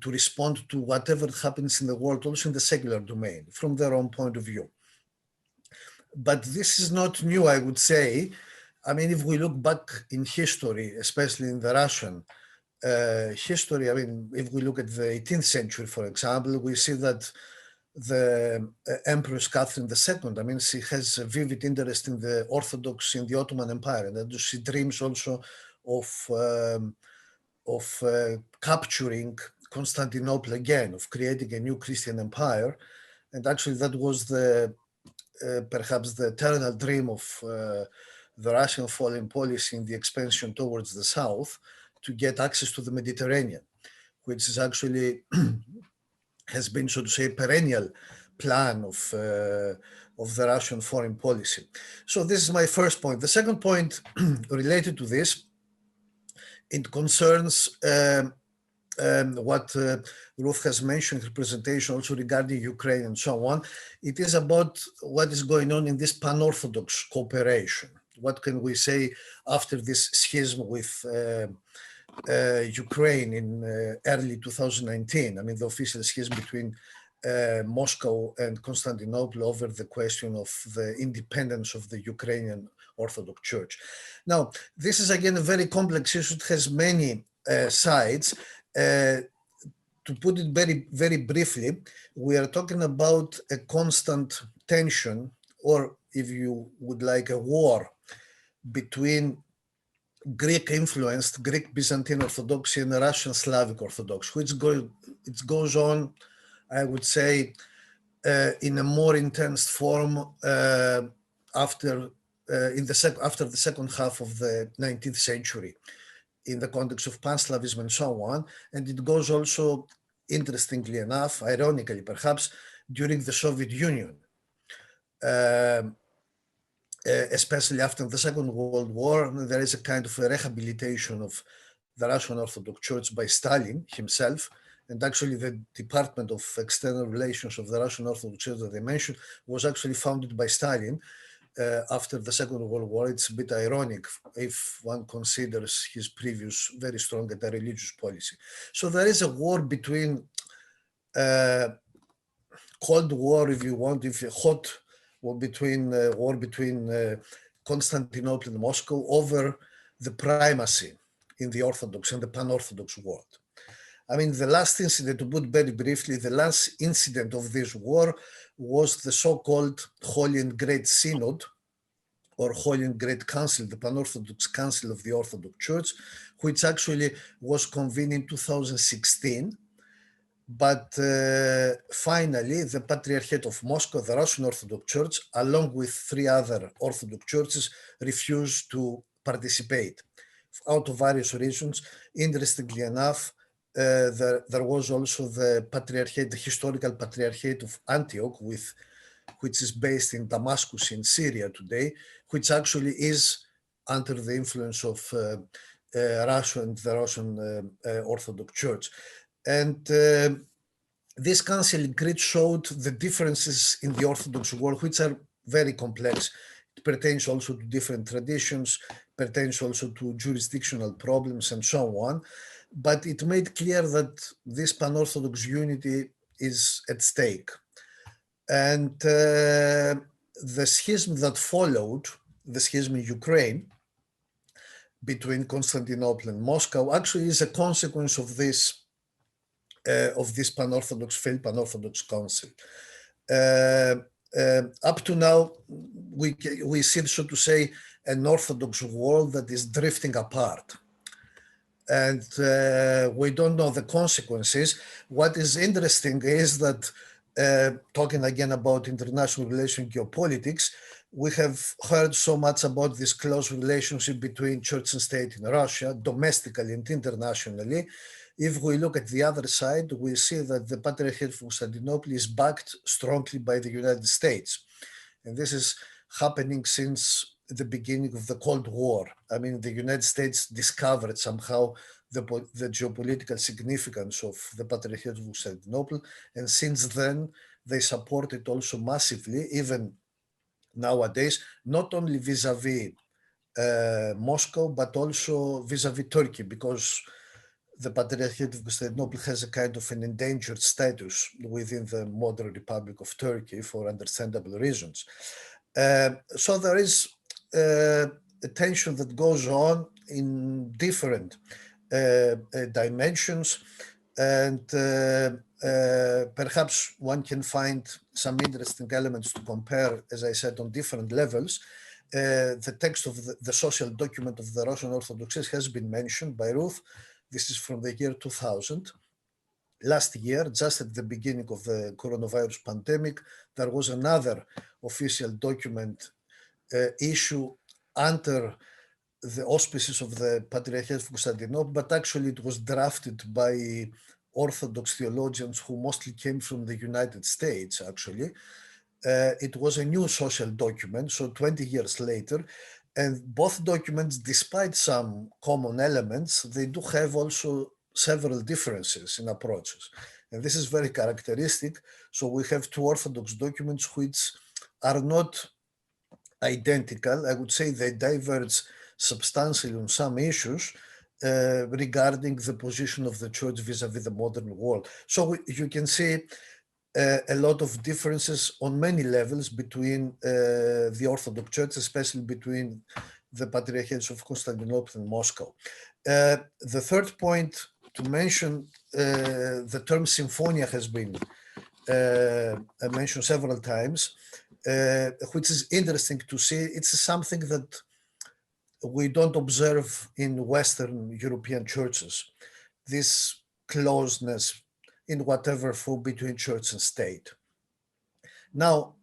respond to whatever happens in the world, also in the secular domain, from their own point of view. But this is not new, I would say. I mean, if we look back in history, especially in the Russian history, I mean, if we look at the 18th century, for example, we see that the Empress Catherine II, I mean, she has a vivid interest in the Orthodox in the Ottoman Empire, and that she dreams also of capturing Constantinople again, of creating a new Christian empire. And actually that was perhaps the eternal dream of the Russian foreign policy in the expansion towards the south, to get access to the Mediterranean, which is actually has been, so to say, a perennial plan of the Russian foreign policy. So this is my first point. The second point related to this, it concerns what Ruth has mentioned in her presentation also regarding Ukraine and so on. It is about what is going on in this pan-Orthodox cooperation. What can we say after this schism with Ukraine in early 2019? I mean, the official schism between Moscow and Constantinople over the question of the independence of the Ukrainian Orthodox Church. Now, this is again a very complex issue. It has many sides. To put it very briefly, we are talking about a constant tension, or if you would like, a war between Greek-influenced, Greek Byzantine Orthodoxy and Russian Slavic Orthodoxy, which it goes on, I would say, in a more intense form after the second half of the 19th century, in the context of Pan-Slavism and so on. And it goes also, interestingly enough, ironically perhaps, during the Soviet Union, especially after the Second World War. There is a kind of a rehabilitation of the Russian Orthodox Church by Stalin himself. And actually the Department of External Relations of the Russian Orthodox Church that I mentioned was actually founded by Stalin after the Second World War. It's a bit ironic if one considers his previous very strong anti-religious policy. So there is a war between, Cold War, if you want, if a hot war between Constantinople and Moscow over the primacy in the Orthodox and the Pan-Orthodox world. I mean, the last incident, to put very briefly, the last incident of this war was the so-called Holy and Great Synod, or Holy and Great Council, the Pan-Orthodox Council of the Orthodox Church, which actually was convened in 2016. But finally, the Patriarchate of Moscow, the Russian Orthodox Church, along with 3 other Orthodox churches, refused to participate out of various reasons. Interestingly enough, there was also the Patriarchate, the historical Patriarchate of Antioch, which is based in Damascus in Syria today, which actually is under the influence of Russia and the Russian Orthodox Church. And this council in Crete showed the differences in the Orthodox world, which are very complex. It pertains also to different traditions, pertains also to jurisdictional problems and so on. But it made clear that this pan-Orthodox unity is at stake. And the schism that followed, the schism in Ukraine, between Constantinople and Moscow, actually is a consequence of this pan-Orthodox, failed pan-Orthodox council. Up to now, we see, so to say, an Orthodox world that is drifting apart. And we don't know the consequences. What is interesting is that, talking again about international relations, geopolitics, we have heard so much about this close relationship between church and state in Russia, domestically and internationally. If we look at the other side, we see that the Patriarchate of Constantinople is backed strongly by the United States. And this is happening since the beginning of the Cold War. I mean, the United States discovered somehow the geopolitical significance of the Patriarchate of Constantinople. And since then, they support it also massively, even nowadays, not only vis-a-vis Moscow, but also vis-a-vis Turkey, because the Patriarchate of Constantinople has a kind of an endangered status within the modern Republic of Turkey for understandable reasons. So there is a tension that goes on in different dimensions, and perhaps one can find some interesting elements to compare, as I said, on different levels. The text of the social document of the Russian Orthodox Church has been mentioned by Ruth. This is from the year 2000. Last year, just at the beginning of the coronavirus pandemic, there was another official document issue under the auspices of the Patriarchate of Constantinople, but actually it was drafted by Orthodox theologians who mostly came from the United States, actually. It was a new social document, so 20 years later, and both documents, despite some common elements, they do have also several differences in approaches. And this is very characteristic. So we have 2 Orthodox documents which are not identical. I would say they diverge substantially on some issues regarding the position of the church vis-a-vis the modern world. So you can see a lot of differences on many levels between the Orthodox Church, especially between the Patriarchates of Constantinople and Moscow. The third point to mention, the term symphonia has been mentioned several times, which is interesting to see. It's something that we don't observe in Western European churches, this closeness in whatever form between church and state. Now,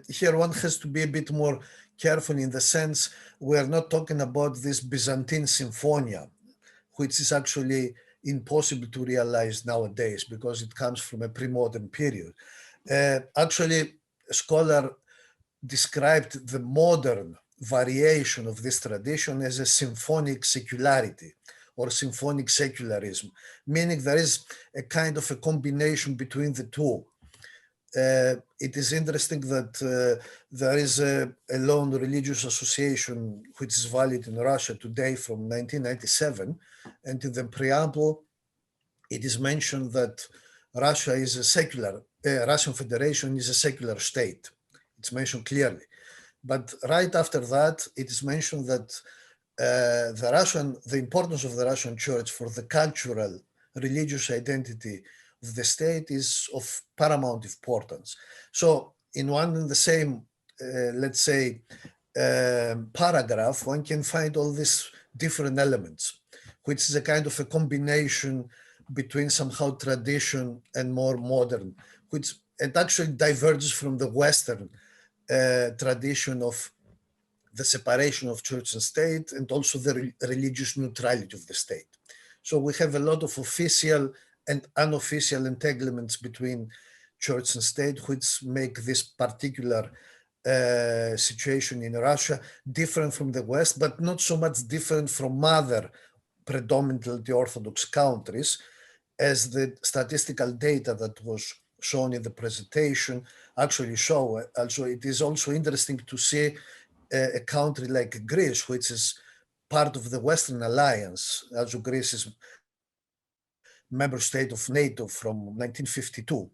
here one has to be a bit more careful in the sense we are not talking about this Byzantine symphonia, which is actually impossible to realize nowadays because it comes from a pre-modern period. Actually, a scholar described the modern variation of this tradition as a symphonic secularity or symphonic secularism, meaning there is a kind of a combination between the two. It is interesting that there is a lone religious association which is valid in Russia today from 1997, and in the preamble it is mentioned that Russia is a secular, Russian Federation is a secular state. It's mentioned clearly. But right after that, it is mentioned that the importance of the Russian church for the cultural religious identity of the state is of paramount importance. So in one and the same, let's say, paragraph, one can find all these different elements, which is a kind of a combination between somehow tradition and more modern, which it actually diverges from the Western tradition of the separation of church and state, and also the religious neutrality of the state. So we have a lot of official and unofficial entanglements between church and state, which make this particular situation in Russia different from the West, but not so much different from other predominantly Orthodox countries, as the statistical data that was shown in the presentation actually show. Also, it is also interesting to see a country like Greece, which is part of the Western Alliance. Also, Greece is member state of NATO from 1952,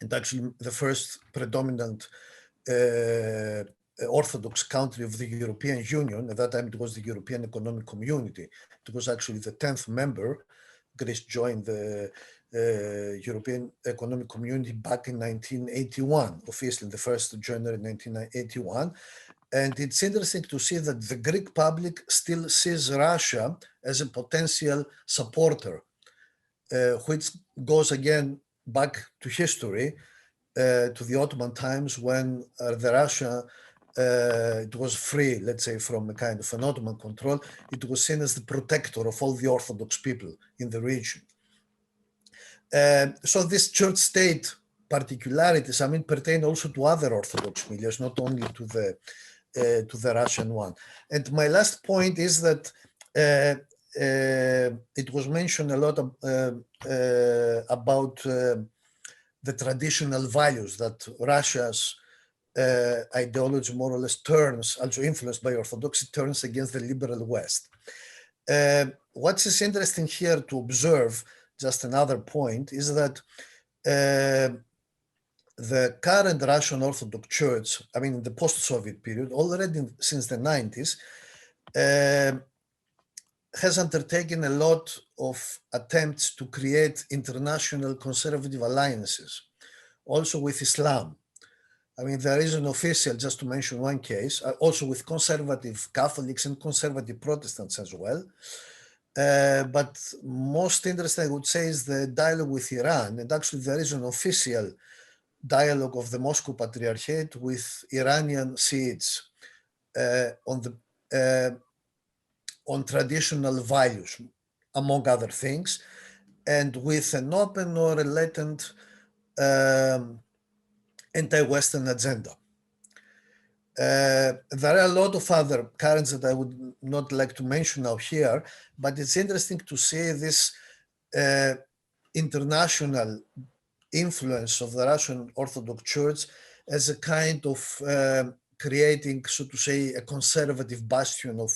and actually the first predominant Orthodox country of the European Union. At that time, it was the European Economic Community. It was actually the 10th member. Greece joined the European Economic Community back in 1981, officially the 1st of January 1981. And it's interesting to see that the Greek public still sees Russia as a potential supporter, which goes again back to history, to the Ottoman times, when the Russia, it was free, let's say, from a kind of an Ottoman control. It was seen as the protector of all the Orthodox people in the region. So this church-state particularities, I mean, pertain also to other Orthodox milieux, not only to the Russian one. And my last point is that it was mentioned a lot about the traditional values that Russia's ideology more or less turns, also influenced by Orthodoxy, turns against the liberal West. What is interesting here to observe, just another point, is that the current Russian Orthodox Church, I mean, in the post-Soviet period, already since the 90s, has undertaken a lot of attempts to create international conservative alliances, also with Islam. I mean, there is an official, just to mention one case, also with conservative Catholics and conservative Protestants as well. But most interesting, I would say, is the dialogue with Iran. And actually, there is an official dialogue of the Moscow Patriarchate with Iranian Shiites on traditional values, among other things, and with an open or a latent anti-Western agenda. There are a lot of other currents that I would not like to mention now here, but it's interesting to see this international influence of the Russian Orthodox Church as a kind of creating, so to say, a conservative bastion of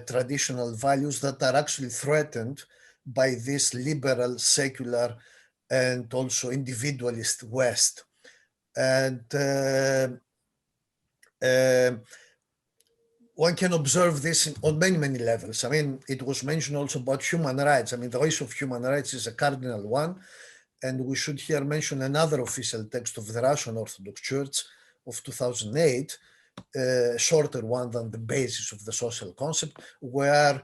traditional values that are actually threatened by this liberal, secular, and also individualist West. And one can observe this on many, many levels. I mean, it was mentioned also about human rights. I mean, the issue of human rights is a cardinal one. And we should here mention another official text of the Russian Orthodox Church of 2008, a shorter one than the basis of the social concept, where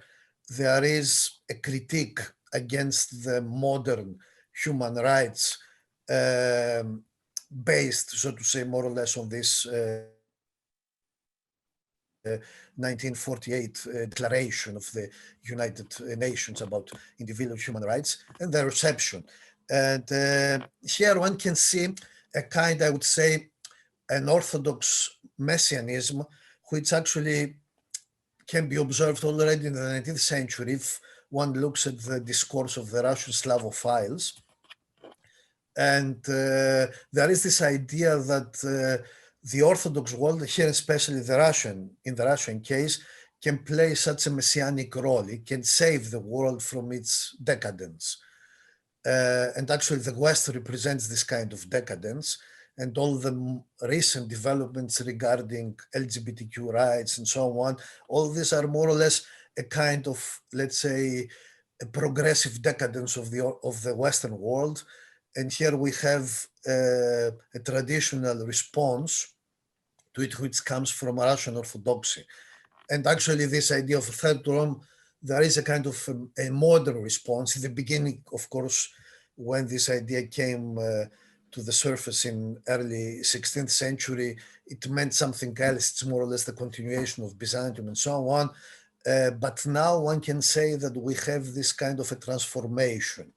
there is a critique against the modern human rights based, so to say, more or less on this 1948 Declaration of the United Nations about individual human rights and their reception. And here one can see a kind, I would say, an Orthodox messianism, which actually can be observed already in the 19th century if one looks at the discourse of the Russian Slavophiles. And there is this idea that the Orthodox world, here especially in the Russian case, can play such a messianic role. It can save the world from its decadence. And actually the West represents this kind of decadence, and all the recent developments regarding LGBTQ rights and so on, all these are more or less a kind of, let's say, a progressive decadence of the Western world. And here we have a traditional response to it, which comes from Russian Orthodoxy. And actually this idea of Third Rome, there is a kind of a modern response. In the beginning, of course, when this idea came to the surface in early 16th century, it meant something else. It's more or less the continuation of Byzantium and so on. But now one can say that we have this kind of a transformation.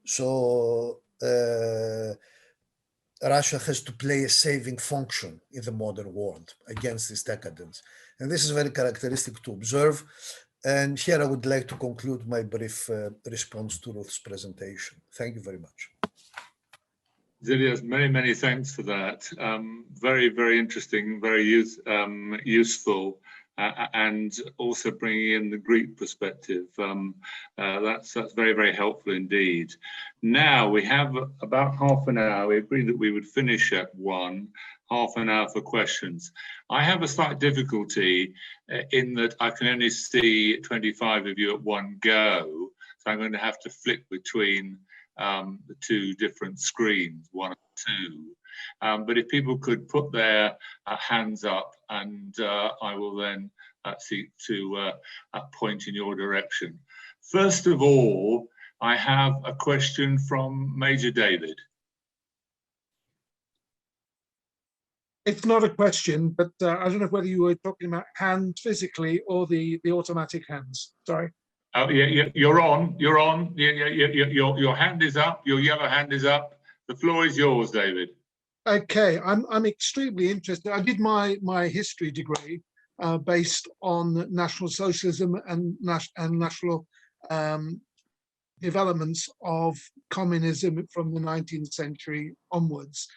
So Russia has to play a saving function in the modern world against this decadence. And this is very characteristic to observe. And here I would like to conclude my brief response to Ruth's presentation. Thank you very much. Vasilios, many thanks for that. Very interesting, very useful, and also bringing in the Greek perspective. That's very helpful indeed. Now we have about half an hour. We agreed that we would finish at 1, half an hour for questions. I have a slight difficulty in that I can only see 25 of you at one go, so I'm going to have to flick between the 2 different screens, 1 and 2. But if people could put their hands up, and I will then seek to point in your direction. First of all, I have a question from Major David. It's not a question, but I don't know whether you were talking about hand physically or the automatic hands. Sorry. Oh, yeah, you're on. Your hand is up. Your yellow hand is up. The floor is yours, David. Okay, I'm extremely interested. I did my history degree based on National Socialism and national developments of communism from the 19th century onwards.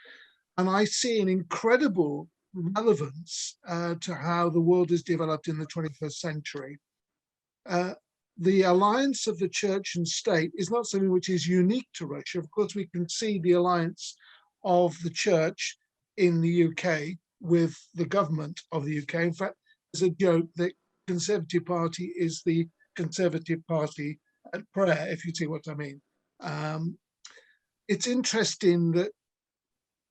And I see an incredible relevance to how the world has developed in the 21st century. The alliance of the church and state is not something which is unique to Russia. Of course, we can see the alliance of the church in the UK with the government of the UK. In fact, there's a joke that Conservative Party is the Conservative Party at prayer, if you see what I mean. It's interesting that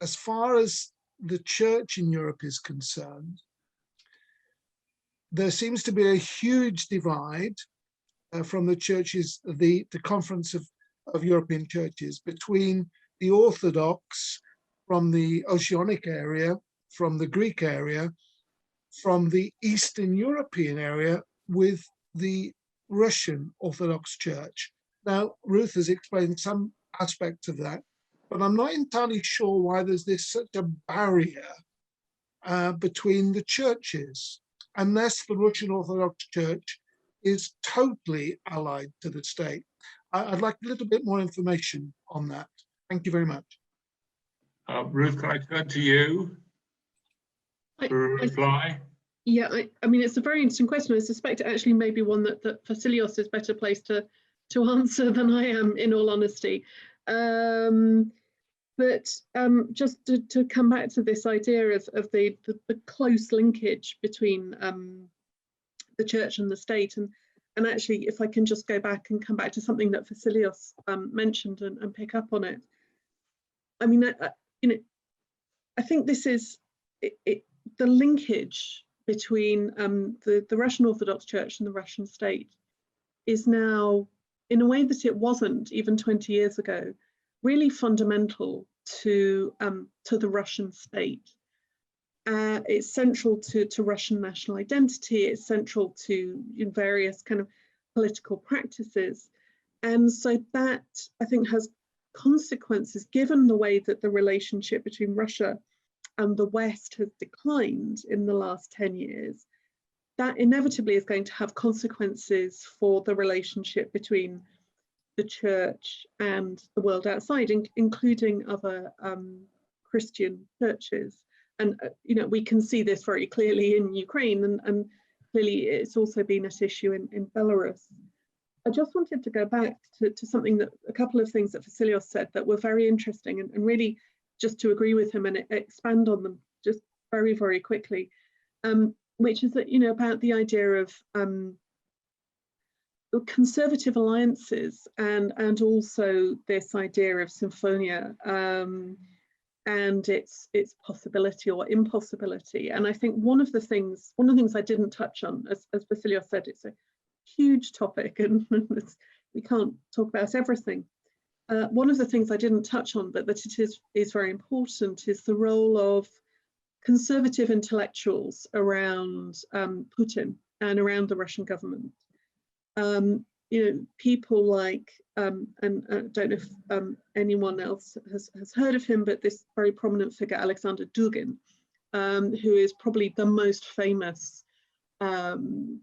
as far as the church in Europe is concerned, there seems to be a huge divide from the churches, the Conference of European Churches, between the Orthodox from the Oceanic area, from the Greek area, from the Eastern European area with the Russian Orthodox Church. Now, Ruth has explained some aspects of that, but I'm not entirely sure why there's such a barrier between the churches, unless the Russian Orthodox Church is totally allied to the state. I'd like a little bit more information on that. Thank you very much. Ruth, can I turn to you for a reply? Yeah, I mean, it's a very interesting question. I suspect it actually may be one that Vasilios is better placed to answer than I am, in all honesty. But just to come back to this idea of the close linkage between the church and the state, and actually, if I can just go back and come back to something that Vasilios mentioned and pick up on it. I mean, I think this is the linkage between the Russian Orthodox Church and the Russian state is now, in a way that it wasn't even 20 years ago, really fundamental to the Russian state. It's central to Russian national identity. It's central to various kind of political practices. And so that, I think, has consequences, given the way that the relationship between Russia and the West has declined in the last 10 years. That inevitably is going to have consequences for the relationship between the church and the world outside, including other Christian churches. And we can see this very clearly in Ukraine, and clearly it's also been at issue in Belarus. I just wanted to go back to something that, a couple of things that Vasilios said that were very interesting, and really just to agree with him and expand on them just very quickly, which is that, about the idea of conservative alliances and also this idea of symphonia and its possibility or impossibility. And I think one of the things I didn't touch on, as Vasilios said, it's a huge topic and we can't talk about everything. One of the things I didn't touch on, but that it is very important, is the role of conservative intellectuals around Putin and around the Russian government. People like, and I don't know if anyone else has heard of him, but this very prominent figure, Alexander Dugin, who is probably the most famous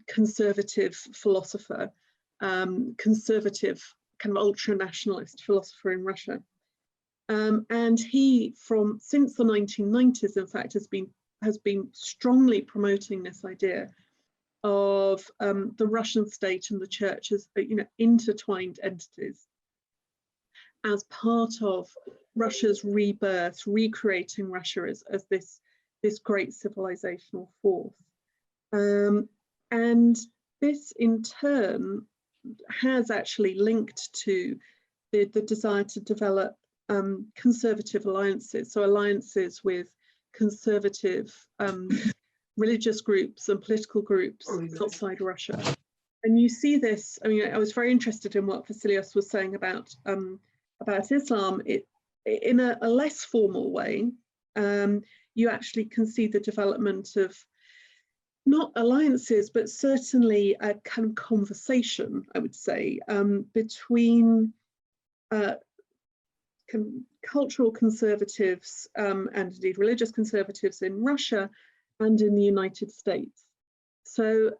conservative philosopher, conservative kind of ultra-nationalist philosopher in Russia. And he, since the 1990s, in fact, has been strongly promoting this idea of the Russian state and the church as intertwined entities as part of Russia's rebirth, recreating Russia as this great civilizational force. And this in turn has actually linked to the desire to develop conservative alliances, so alliances with conservative religious groups and political groups outside Russia. And you see this, I mean, I was very interested in what Vasilios was saying about Islam. In a less formal way, you actually can see the development of not alliances, but certainly a kind of conversation, I would say, between cultural conservatives and indeed religious conservatives in Russia and in the United States. So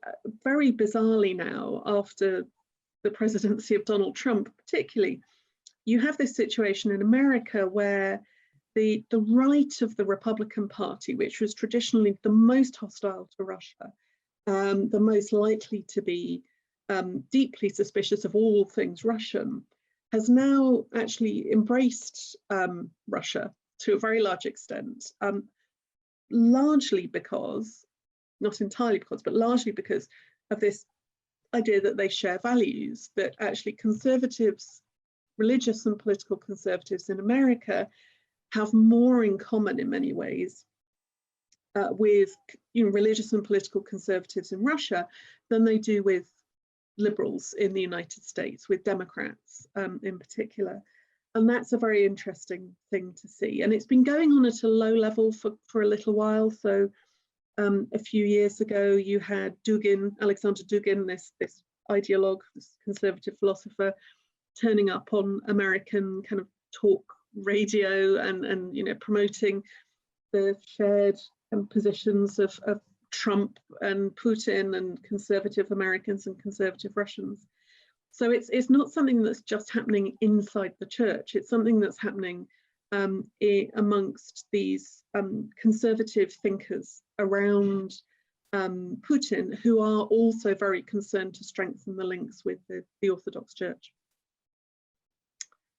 very bizarrely now, after the presidency of Donald Trump particularly, you have this situation in America where the right of the Republican Party, which was traditionally the most hostile to Russia, the most likely to be deeply suspicious of all things Russian, has now actually embraced Russia to a very large extent, largely because, not entirely because, but largely because of this idea that they share values, that actually conservatives, religious and political conservatives in America have more in common in many ways with religious and political conservatives in Russia than they do with liberals in the United States, with Democrats in particular. And that's a very interesting thing to see. And it's been going on at a low level for a little while. So a few years ago, you had Dugin, Alexander Dugin, this ideologue, this conservative philosopher, turning up on American kind of talk radio and promoting the shared positions of Trump and Putin and conservative Americans and conservative Russians. So it's not something that's just happening inside the church. It's something that's happening amongst these conservative thinkers around Putin, who are also very concerned to strengthen the links with the Orthodox Church.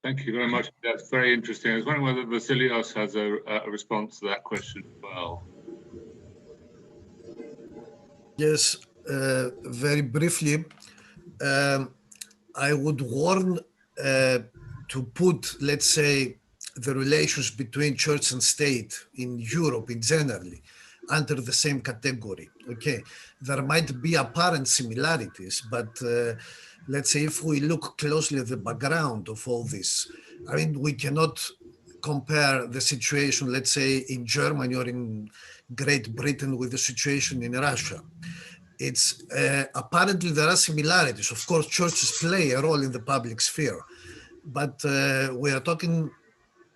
Thank you very much. That's very interesting. I was wondering whether Vasilios has a response to that question as well. Yes, very briefly, I would warn to put, let's say, the relations between church and state in Europe in generally under the same category. Okay, there might be apparent similarities, but let's say if we look closely at the background of all this, I mean, we cannot compare the situation, let's say, in Germany or in Great Britain with the situation in Russia. It's apparently there are similarities. Of course, churches play a role in the public sphere, but we are talking,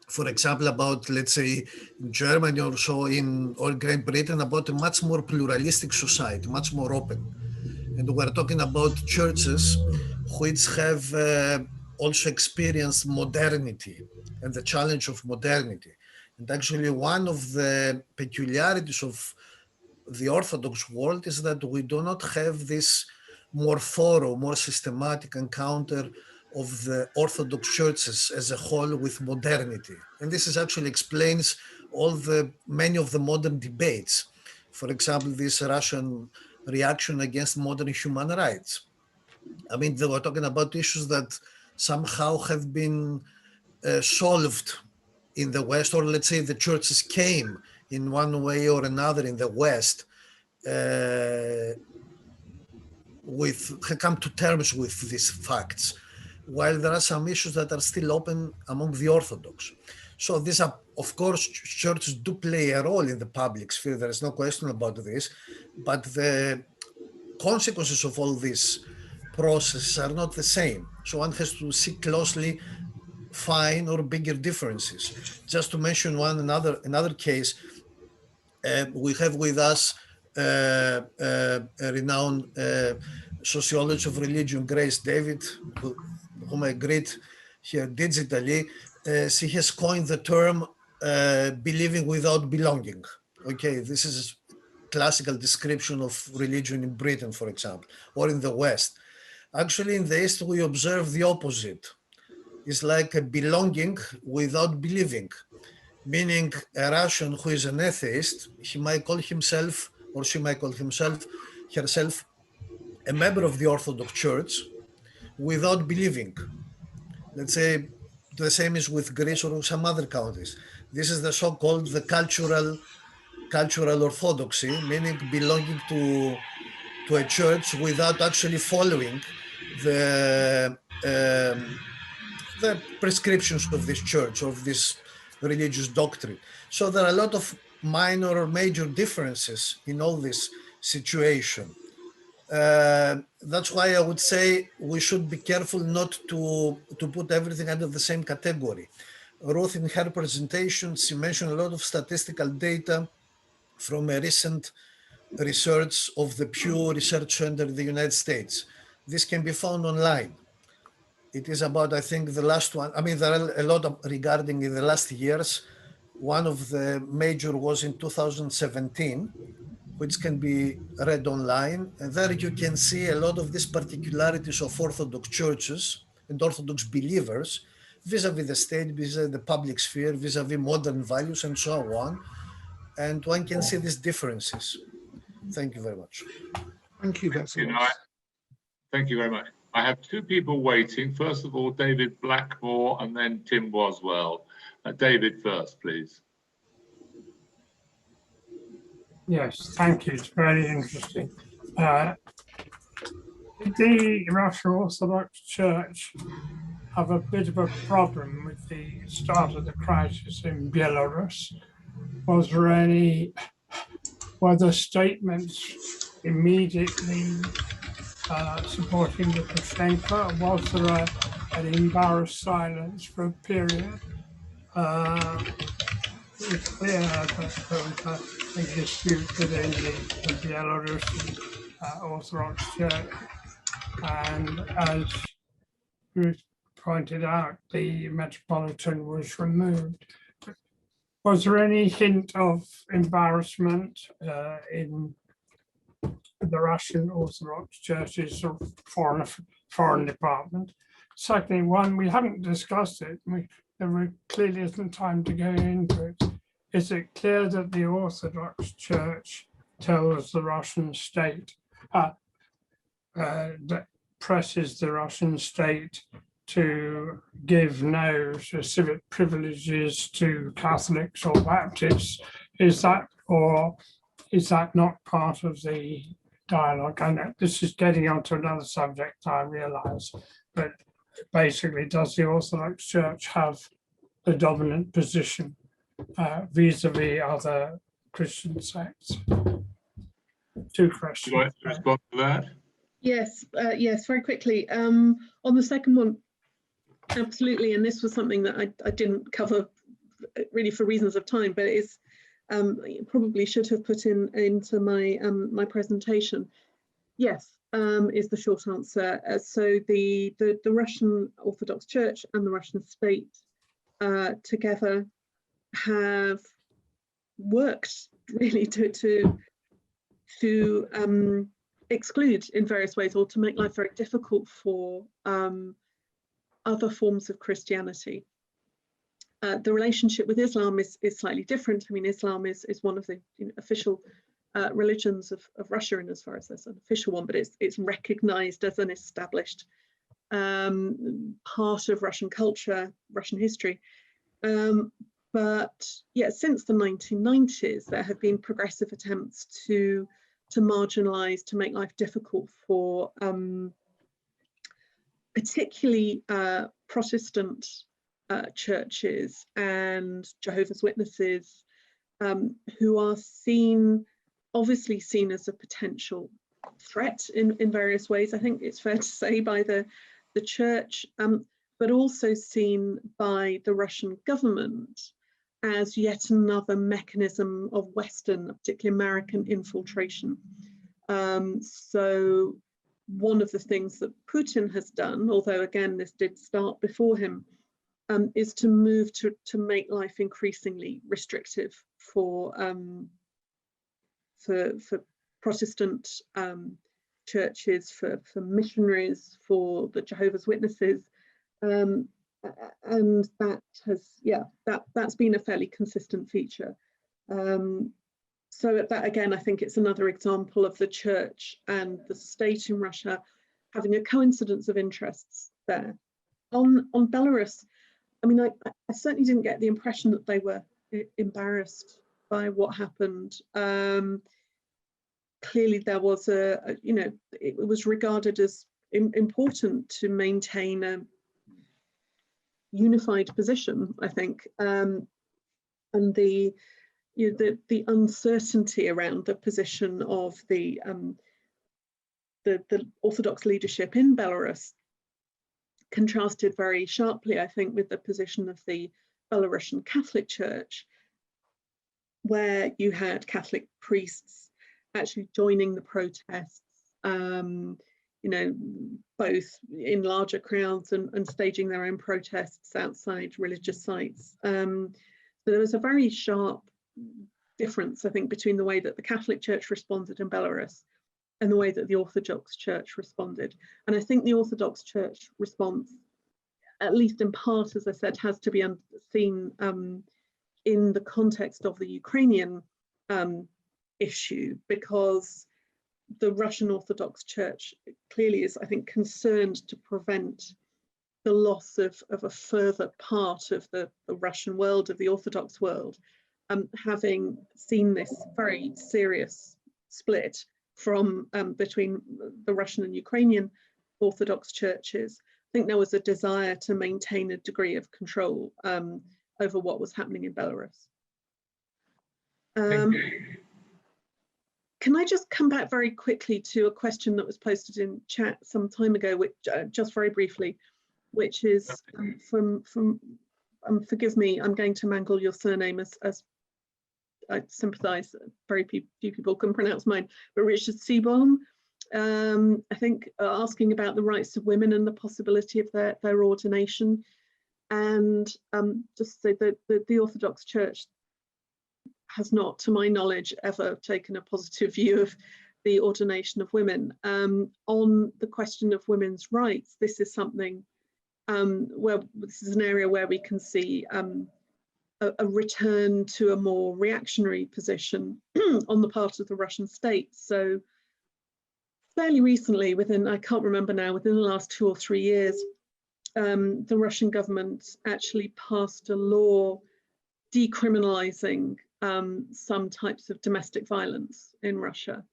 for example, about, let's say, in Germany or so or Great Britain, about a much more pluralistic society, much more open. And we're talking about churches which have also experienced modernity and the challenge of modernity. And actually, one of the peculiarities of the Orthodox world is that we do not have this more thorough, more systematic encounter of the Orthodox churches as a whole with modernity. And this actually explains many of the modern debates. For example, this Russian reaction against modern human rights. I mean, they were talking about issues that somehow have been solved in the West, or let's say the churches came in one way or another in the West come to terms with these facts, while there are some issues that are still open among the Orthodox. So these are, of course, churches do play a role in the public sphere, there is no question about this, but the consequences of all these processes are not the same. So one has to see closely fine or bigger differences. Just to mention another case, we have with us a renowned sociologist of religion, Grace David, whom I greet here digitally. She has coined the term believing without belonging. Okay, this is a classical description of religion in Britain, for example, or in the West. Actually, in the East, we observe the opposite. It's like a belonging without believing, meaning a Russian who is an atheist, he might call himself, or she might call herself a member of the Orthodox Church without believing. Let's say the same is with Greece or some other countries. This is the so-called the cultural orthodoxy, meaning belonging to a church without actually following the prescriptions of this church, of this religious doctrine. So there are a lot of minor or major differences in all this situation. That's why I would say we should be careful not to put everything under the same category. Ruth, in her presentation, she mentioned a lot of statistical data from a recent research of the Pew Research Center in the United States. This can be found online. It is about, I think, the last one. I mean, there are a lot regarding in the last years. One of the major was in 2017, which can be read online. And there you can see a lot of these particularities of Orthodox churches and Orthodox believers vis-a-vis the state, vis-a-vis the public sphere, vis-a-vis modern values, and so on. And one can see these differences. Thank you very much. Thank you, Vasilios. Thank you very much. I have two people waiting. First of all, David Blackmore and then Tim Boswell. David first, please. Yes, thank you. It's very interesting. The Russian Orthodox Church have a bit of a problem with the start of the crisis in Belarus. Were the statements immediately supporting Lukashenko? Was there an embarrassed silence for a period? It's clear that there was a dispute within the Belarusian Orthodox Church, and as Ruth pointed out, the Metropolitan was removed. Was there any hint of embarrassment in the Russian Orthodox Church's foreign department? Secondly, one, we haven't discussed it. There clearly isn't time to go into it. Is it clear that the Orthodox Church tells the Russian state, that presses the Russian state to give no civic privileges to Catholics or Baptists? Is that not part of the dialogue? And this is getting onto another subject, I realize, but basically, does the Orthodox Church have the dominant position vis-a-vis other Christian sects? Two questions. Would you like to respond to that? Yes, yes, very quickly. On the second one, absolutely, and this was something that I didn't cover really for reasons of time, but it's probably should have put into my presentation. Yes, is the short answer. So the Russian Orthodox Church and the Russian state together have worked really to exclude in various ways, or to make life very difficult for other forms of Christianity. The relationship with Islam is slightly different. I mean, Islam is one of the official religions of Russia, and as far as there's an official one, but it's recognized as an established part of Russian culture, Russian history. But yeah, since the 1990s, there have been progressive attempts to marginalize, to make life difficult for particularly Protestant churches and Jehovah's Witnesses, who are obviously seen as a potential threat in various ways. I think it's fair to say by the church, but also seen by the Russian government as yet another mechanism of Western, particularly American infiltration. So one of the things that Putin has done, although again this did start before him, is to move to make life increasingly restrictive for Protestant churches, for missionaries, for the Jehovah's Witnesses, and that has, that's been a fairly consistent feature. So that again, I think it's another example of the church and the state in Russia having a coincidence of interests there. On Belarus, I mean, I certainly didn't get the impression that they were embarrassed by what happened. Clearly there was it was regarded as important to maintain a unified position, I think, and the uncertainty around the position of the Orthodox leadership in Belarus contrasted very sharply, I think, with the position of the Belarusian Catholic Church, where you had Catholic priests actually joining the protests, both in larger crowds and staging their own protests outside religious sites. So there was a very sharp difference, I think, between the way that the Catholic Church responded in Belarus and the way that the Orthodox Church responded. And I think the Orthodox Church response, at least in part, as I said, has to be seen in the context of the Ukrainian issue, because the Russian Orthodox Church clearly is, I think, concerned to prevent the loss of a further part of the Russian world, of the Orthodox world, having seen this very serious split from between the Russian and Ukrainian Orthodox churches. I think there was a desire to maintain a degree of control over what was happening in Belarus. Can I just come back very quickly to a question that was posted in chat some time ago, which just very briefly, which is from forgive me, I'm going to mangle your surname as I sympathise, very few people can pronounce mine, but Richard Seaborn, I think asking about the rights of women and the possibility of their ordination. And just say that the Orthodox Church has not, to my knowledge, ever taken a positive view of the ordination of women. On the question of women's rights, this is something where this is an area where we can see a return to a more reactionary position on the part of the Russian state. So fairly recently, I can't remember now, within the last 2 or 3 years, the Russian government actually passed a law decriminalizing some types of domestic violence in Russia.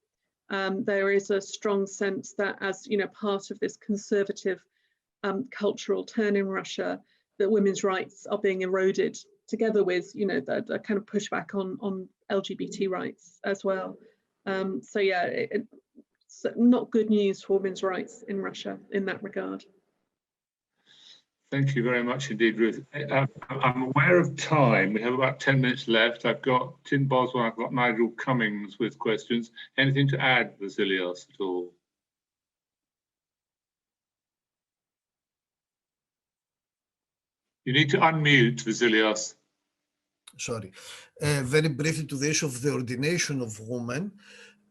There is a strong sense that, as part of this conservative cultural turn in Russia, that women's rights are being eroded, together with the kind of pushback on LGBT rights as well. So yeah, it's not good news for women's rights in Russia in that regard. Thank you very much indeed, Ruth. I'm aware of time. We have about 10 minutes left. I've got Tim Boswell, I've got Nigel Cummings with questions. Anything to add, Vasilios, at all? You need to unmute, Vasilios. Sorry. Very briefly to the issue of the ordination of women.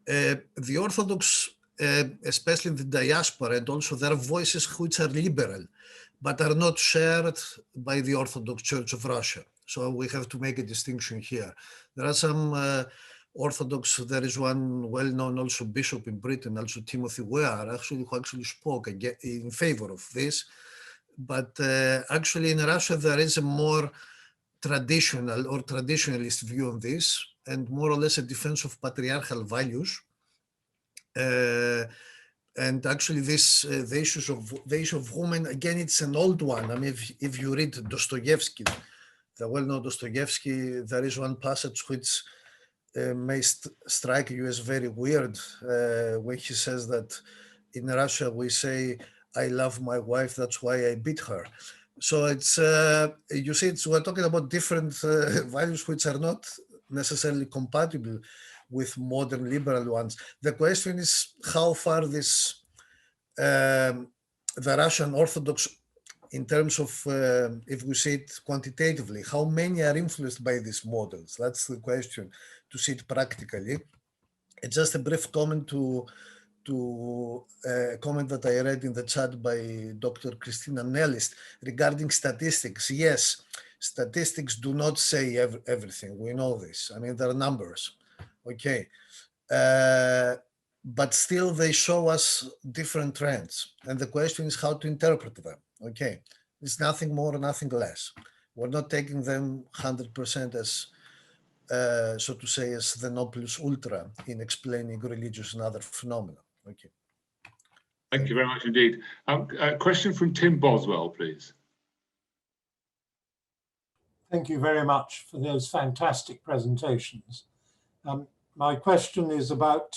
The Orthodox, especially in the diaspora, and also there are voices which are liberal, but are not shared by the Orthodox Church of Russia. So we have to make a distinction here. There are some Orthodox, there is one well-known also bishop in Britain, also Timothy Ware, who actually spoke in favor of this. But actually in Russia, there is a more traditional or traditionalist view on this, and more or less a defense of patriarchal values. And actually the issue of women, again, it's an old one. I mean, if you read Dostoevsky, the well-known Dostoevsky, there is one passage which may strike you as very weird, when he says that in Russia we say, I love my wife, that's why I beat her. So it's, you see, we're talking about different values which are not necessarily compatible with modern liberal ones. The question is how far this, the Russian Orthodox, in terms of, if we see it quantitatively, how many are influenced by these models? That's the question, to see it practically. It's just a brief comment to a comment that I read in the chat by Dr. Christina Nellist regarding statistics. Yes, statistics do not say everything. We know this. I mean, there are numbers, okay. But still they show us different trends. And the question is how to interpret them, okay. It's nothing more, nothing less. We're not taking them 100% as, so to say, as the nobis ultra in explaining religious and other phenomena. Okay. Thank you very much indeed. A question from Tim Boswell, please. Thank you very much for those fantastic presentations. My question is about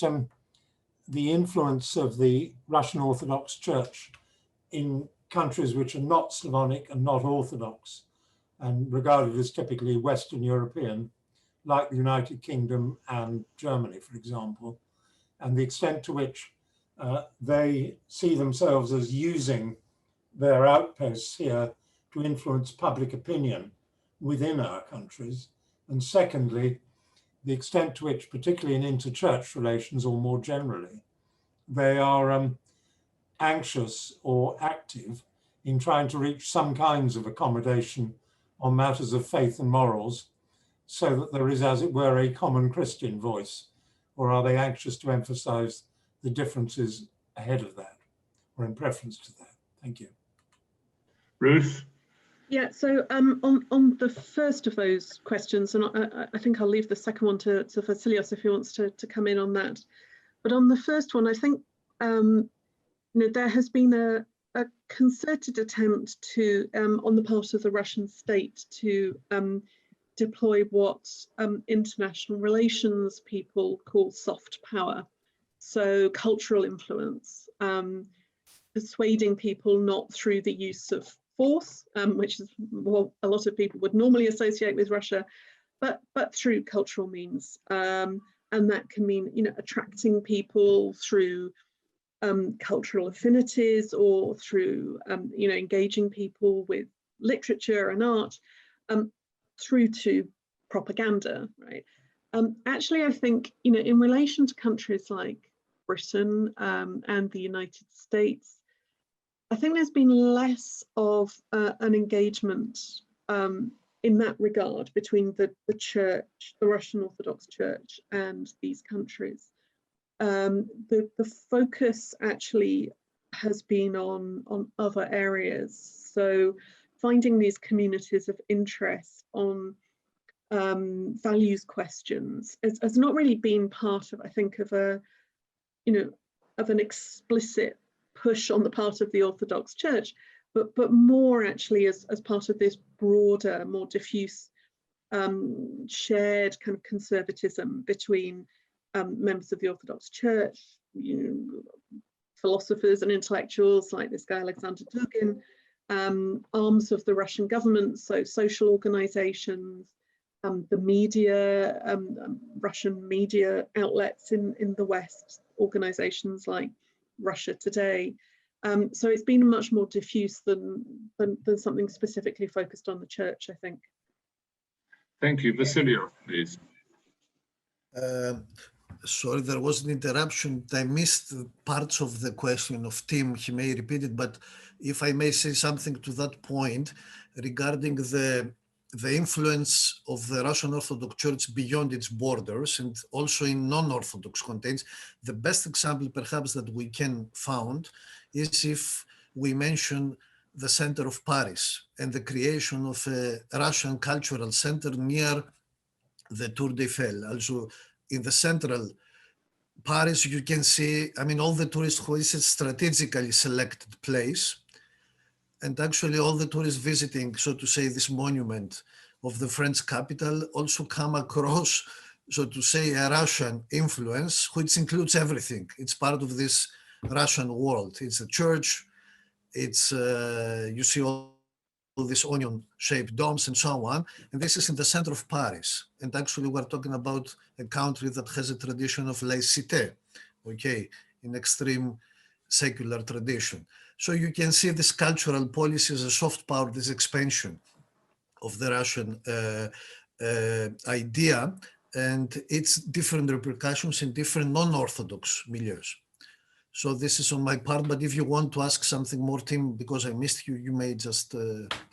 the influence of the Russian Orthodox Church in countries which are not Slavonic and not Orthodox, and regarded as typically Western European, like the United Kingdom and Germany, for example, and the extent to which they see themselves as using their outposts here to influence public opinion within our countries. And secondly, the extent to which, particularly in inter-church relations or more generally, they are anxious or active in trying to reach some kinds of accommodation on matters of faith and morals, so that there is, as it were, a common Christian voice? Or are they anxious to emphasize the differences ahead of that, or in preference to that? Thank you. Ruth? Yeah, so on the first of those questions, and I think I'll leave the second one to Vasilios if he wants to come in on that. But on the first one, I think you know, there has been a concerted attempt to, on the part of the Russian state, to deploy what international relations people call soft power. So cultural influence, persuading people not through the use of force, which is what a lot of people would normally associate with Russia, but through cultural means. And that can mean, you know, attracting people through cultural affinities, or through, you know, engaging people with literature and art, through to propaganda, right? Actually, I think, you know, in relation to countries like Britain and the United States, I think there's been less of an engagement in that regard between the church, the Russian Orthodox Church, and these countries. The focus actually has been on other areas. So finding these communities of interest on values questions has not really been part of, I think, of a, you know, of an explicit push on the part of the Orthodox Church, but more actually as part of this broader, more diffuse shared kind of conservatism between members of the Orthodox Church, you know, philosophers and intellectuals like this guy Alexander Dugin, arms of the Russian government, so social organizations, the media, Russian media outlets in the West, organizations like Russia Today. So it's been much more diffuse than something specifically focused on the church, I think. Thank you. Vasilios, please. Sorry, there was an interruption. I missed parts of the question of Tim. He may repeat it, but if I may say something to that point regarding the the influence of the Russian Orthodox Church beyond its borders and also in non-Orthodox contexts. The best example perhaps that we can found is if we mention the center of Paris and the creation of a Russian cultural center near the Tour d'Eiffel. Also in the central Paris, you can see, I mean, all the tourists who is a strategically selected place. And actually all the tourists visiting, so to say, this monument of the French capital also come across, so to say, a Russian influence, which includes everything. It's part of this Russian world. It's a church, it's, you see all these onion-shaped domes and so on. And this is in the center of Paris. And actually we're talking about a country that has a tradition of laïcité, okay, in extreme secular tradition. So you can see this cultural policy as a soft power, this expansion of the Russian idea and its different repercussions in different non-Orthodox milieus. So this is on my part, but if you want to ask something more, Tim, because I missed you, you may just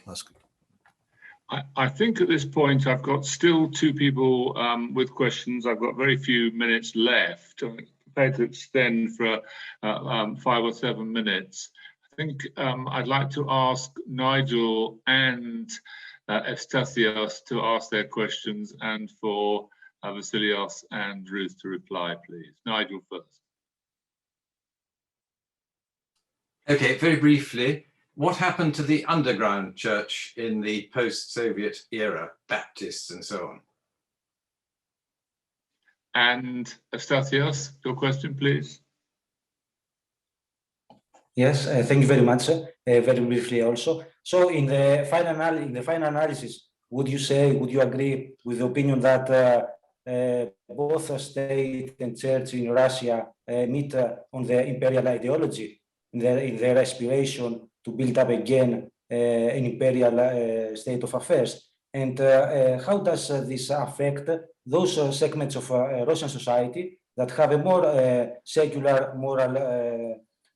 ask it. I think at this point I've got still two people with questions. I've got very few minutes left. I'm prepared to extend for 5 or 7 minutes. I think I'd like to ask Nigel and Efstathios to ask their questions and for Vasilios and Ruth to reply, please. Nigel first. Okay, very briefly, what happened to the underground church in the post-Soviet era, Baptists and so on? And Efstathios, your question, please. Yes, thank you very much. Very briefly also. So in the final analysis, would you agree with the opinion that both state and church in Russia meet on the imperial ideology, in their aspiration to build up again an imperial state of affairs? And how does this affect those segments of Russian society that have a more secular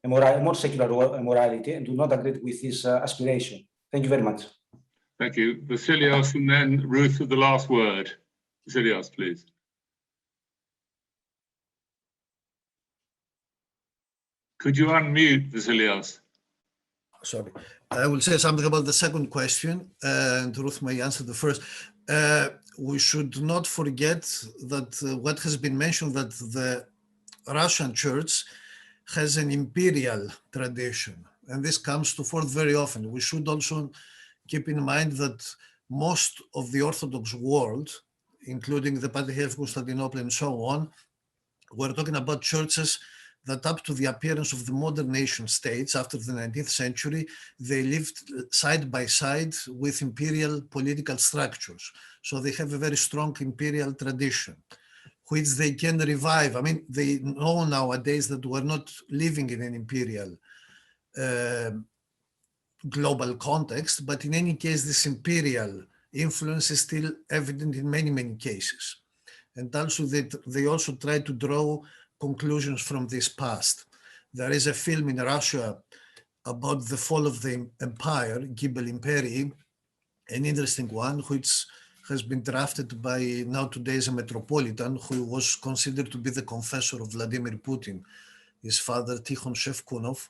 morality and do not agree with this aspiration? Thank you very much. Thank you. Vasilios and then Ruth with the last word. Vasilios, please. Could you unmute, Vasilios? Sorry. I will say something about the second question, and Ruth may answer the first. We should not forget that what has been mentioned, that the Russian church has an imperial tradition, and this comes to forth very often. We should also keep in mind that most of the Orthodox world, including the Patriarchate of Constantinople and so on, we're talking about churches that up to the appearance of the modern nation states after the 19th century, they lived side by side with imperial political structures. So they have a very strong imperial tradition, which they can revive. I mean, they know nowadays that we're not living in an imperial global context, but in any case, this imperial influence is still evident in many, many cases. And also they also try to draw conclusions from this past. There is a film in Russia about the fall of the empire, Gibel Imperii, an interesting one, which has been drafted by now today's a metropolitan who was considered to be the confessor of Vladimir Putin, his father Tikhon Shevkunov.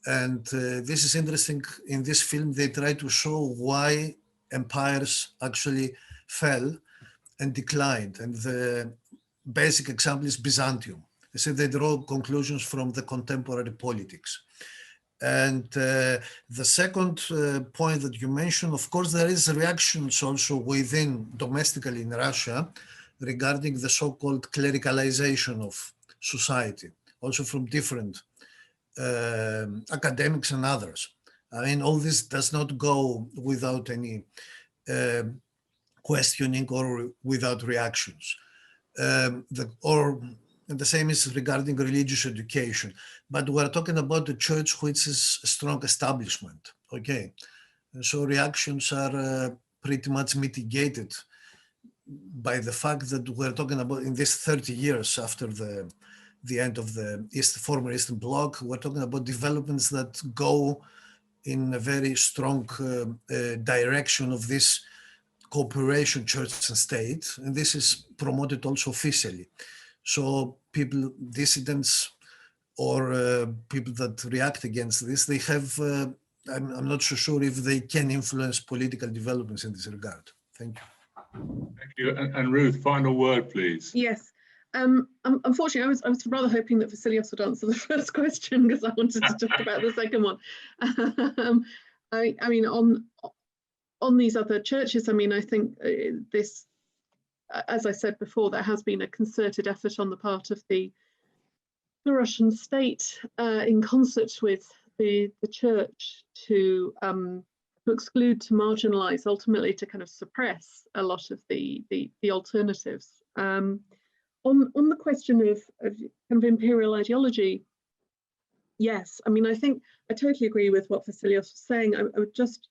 And this is interesting. In this film, they try to show why empires actually fell and declined. And the basic example is Byzantium. They say they draw conclusions from the contemporary politics. And the second point that you mentioned, of course, there is reactions also within domestically in Russia regarding the so-called clericalization of society, also from different academics and others. I mean, all this does not go without any questioning or without reactions. And the same is regarding religious education. But we're talking about a church which is a strong establishment, okay? And so reactions are pretty much mitigated by the fact that we're talking about in this 30 years after the end of the former Eastern Bloc, we're talking about developments that go in a very strong direction of this cooperation, church and state, and this is promoted also officially. So people, dissidents, or people that react against this, they have, I'm not so sure if they can influence political developments in this regard. Thank you. Thank you. And Ruth, final word, please. Yes. Unfortunately, I was rather hoping that Vasilios would answer the first question because I wanted to talk about the second one. I mean, on these other churches, I mean, I think this, as I said before, there has been a concerted effort on the part of the Russian state in concert with the church to exclude, to marginalize, ultimately to kind of suppress a lot of the alternatives. On the question of kind of imperial ideology, yes, I mean, I think I totally agree with what Vasilios was saying. I would just,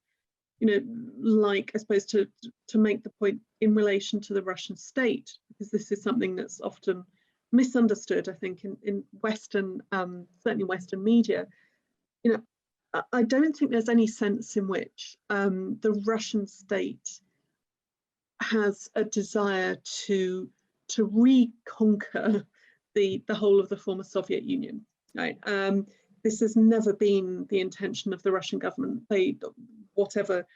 you know, like, I suppose, to make the point in relation to the Russian state, because this is something that's often misunderstood, I think, in Western, certainly Western media. You know, I don't think there's any sense in which the Russian state has a desire to reconquer the whole of the former Soviet Union, right? This has never been the intention of the Russian government. They, whatever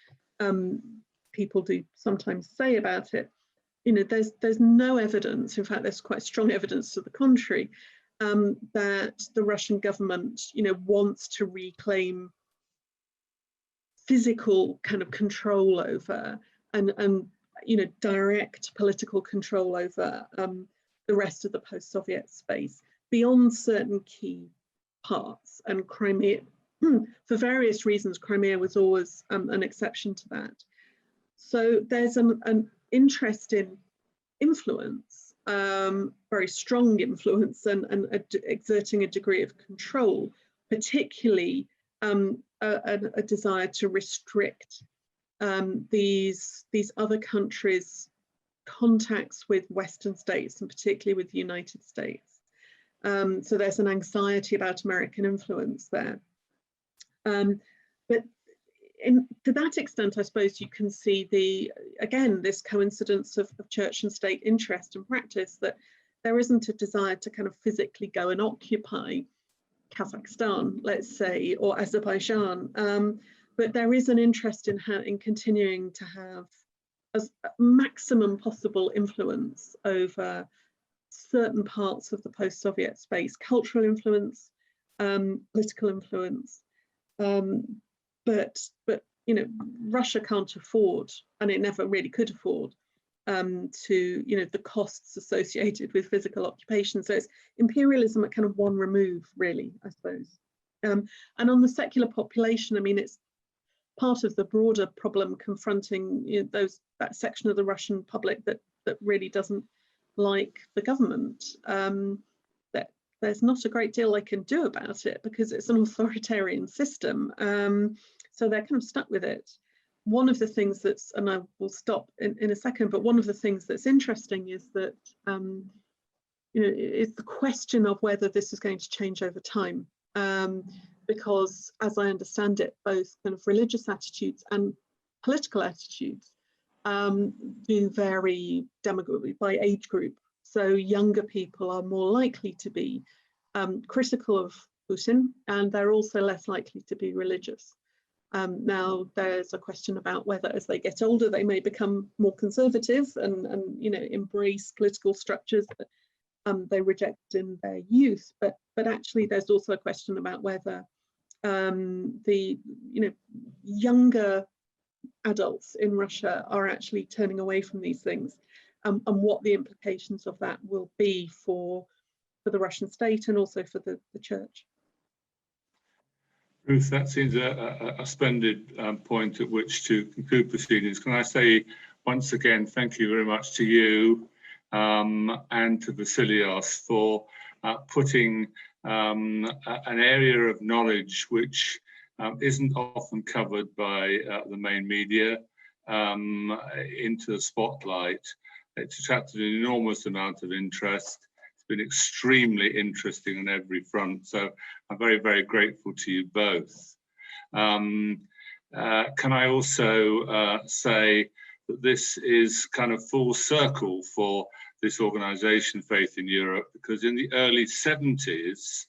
people do sometimes say about it, you know, there's no evidence, in fact, there's quite strong evidence to the contrary, that the Russian government, you know, wants to reclaim physical kind of control over and you know, direct political control over the rest of the post-Soviet space beyond certain key parts. And Crimea, for various reasons, Crimea was always an exception to that. So there's an interest in influence, very strong influence, and exerting a degree of control, particularly a desire to restrict these other countries' contacts with Western states, and particularly with the United States. So there's an anxiety about American influence there. But to that extent, I suppose you can see again, this coincidence of church and state interest and practice, that there isn't a desire to kind of physically go and occupy Kazakhstan, let's say, or Azerbaijan, but there is an interest in continuing to have as maximum possible influence over certain parts of the post-Soviet space, cultural influence, political influence. But you know, Russia can't afford, and it never really could afford, to, you know, the costs associated with physical occupation. So it's imperialism at kind of one remove, really, I suppose. And on the secular population, I mean, it's part of the broader problem confronting, you know, that section of the Russian public that really doesn't like the government. That there's not a great deal they can do about it because it's an authoritarian system. So they're kind of stuck with it. One of the things that's, and I will stop in a second, but one of the things that's interesting is that, you know, it's the question of whether this is going to change over time. Because as I understand it, both kind of religious attitudes and political attitudes do vary demographically by age group. So younger people are more likely to be critical of Putin, and they're also less likely to be religious. Now, there's a question about whether as they get older, they may become more conservative and you know, embrace political structures that they rejected in their youth. But actually, there's also a question about whether the, you know, younger adults in Russia are actually turning away from these things, and what the implications of that will be for the Russian state and also for the church. Ruth, that seems a splendid point at which to conclude proceedings. Can I say once again, thank you very much to you and to Vasilios for putting an area of knowledge which isn't often covered by the main media into the spotlight. It's attracted an enormous amount of interest. It's been extremely interesting on every front. So I'm very, very grateful to you both. Can I also say that this is kind of full circle for this organization, Faith in Europe, because in the early 70s,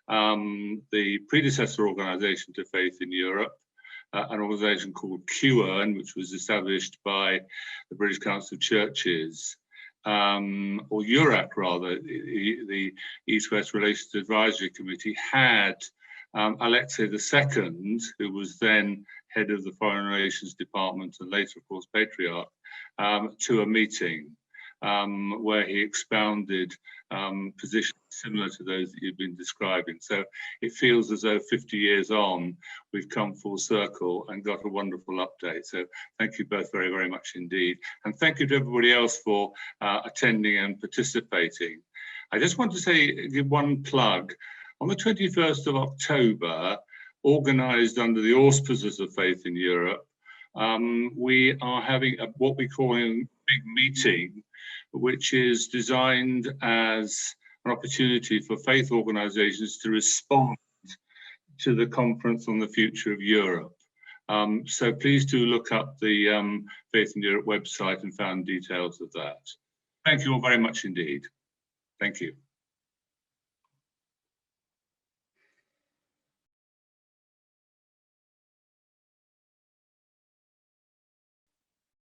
the predecessor organization to Faith in Europe, an organization called QERN, which was established by the British Council of Churches, or EURAC rather, the East-West Relations Advisory Committee, had Alexei II, who was then head of the Foreign Relations Department and later, of course, Patriarch, to a meeting where he expounded positions similar to those that you've been describing. So it feels as though 50 years on, we've come full circle and got a wonderful update. So thank you both very, very much indeed. And thank you to everybody else for attending and participating. I just want to say, give one plug. On the 21st of October, organized under the auspices of Faith in Europe, we are having what we call a big meeting, which is designed as an opportunity for faith organizations to respond to the conference on the future of Europe. So please do look up the Faith in Europe website and find details of that. Thank you all very much indeed. Thank you.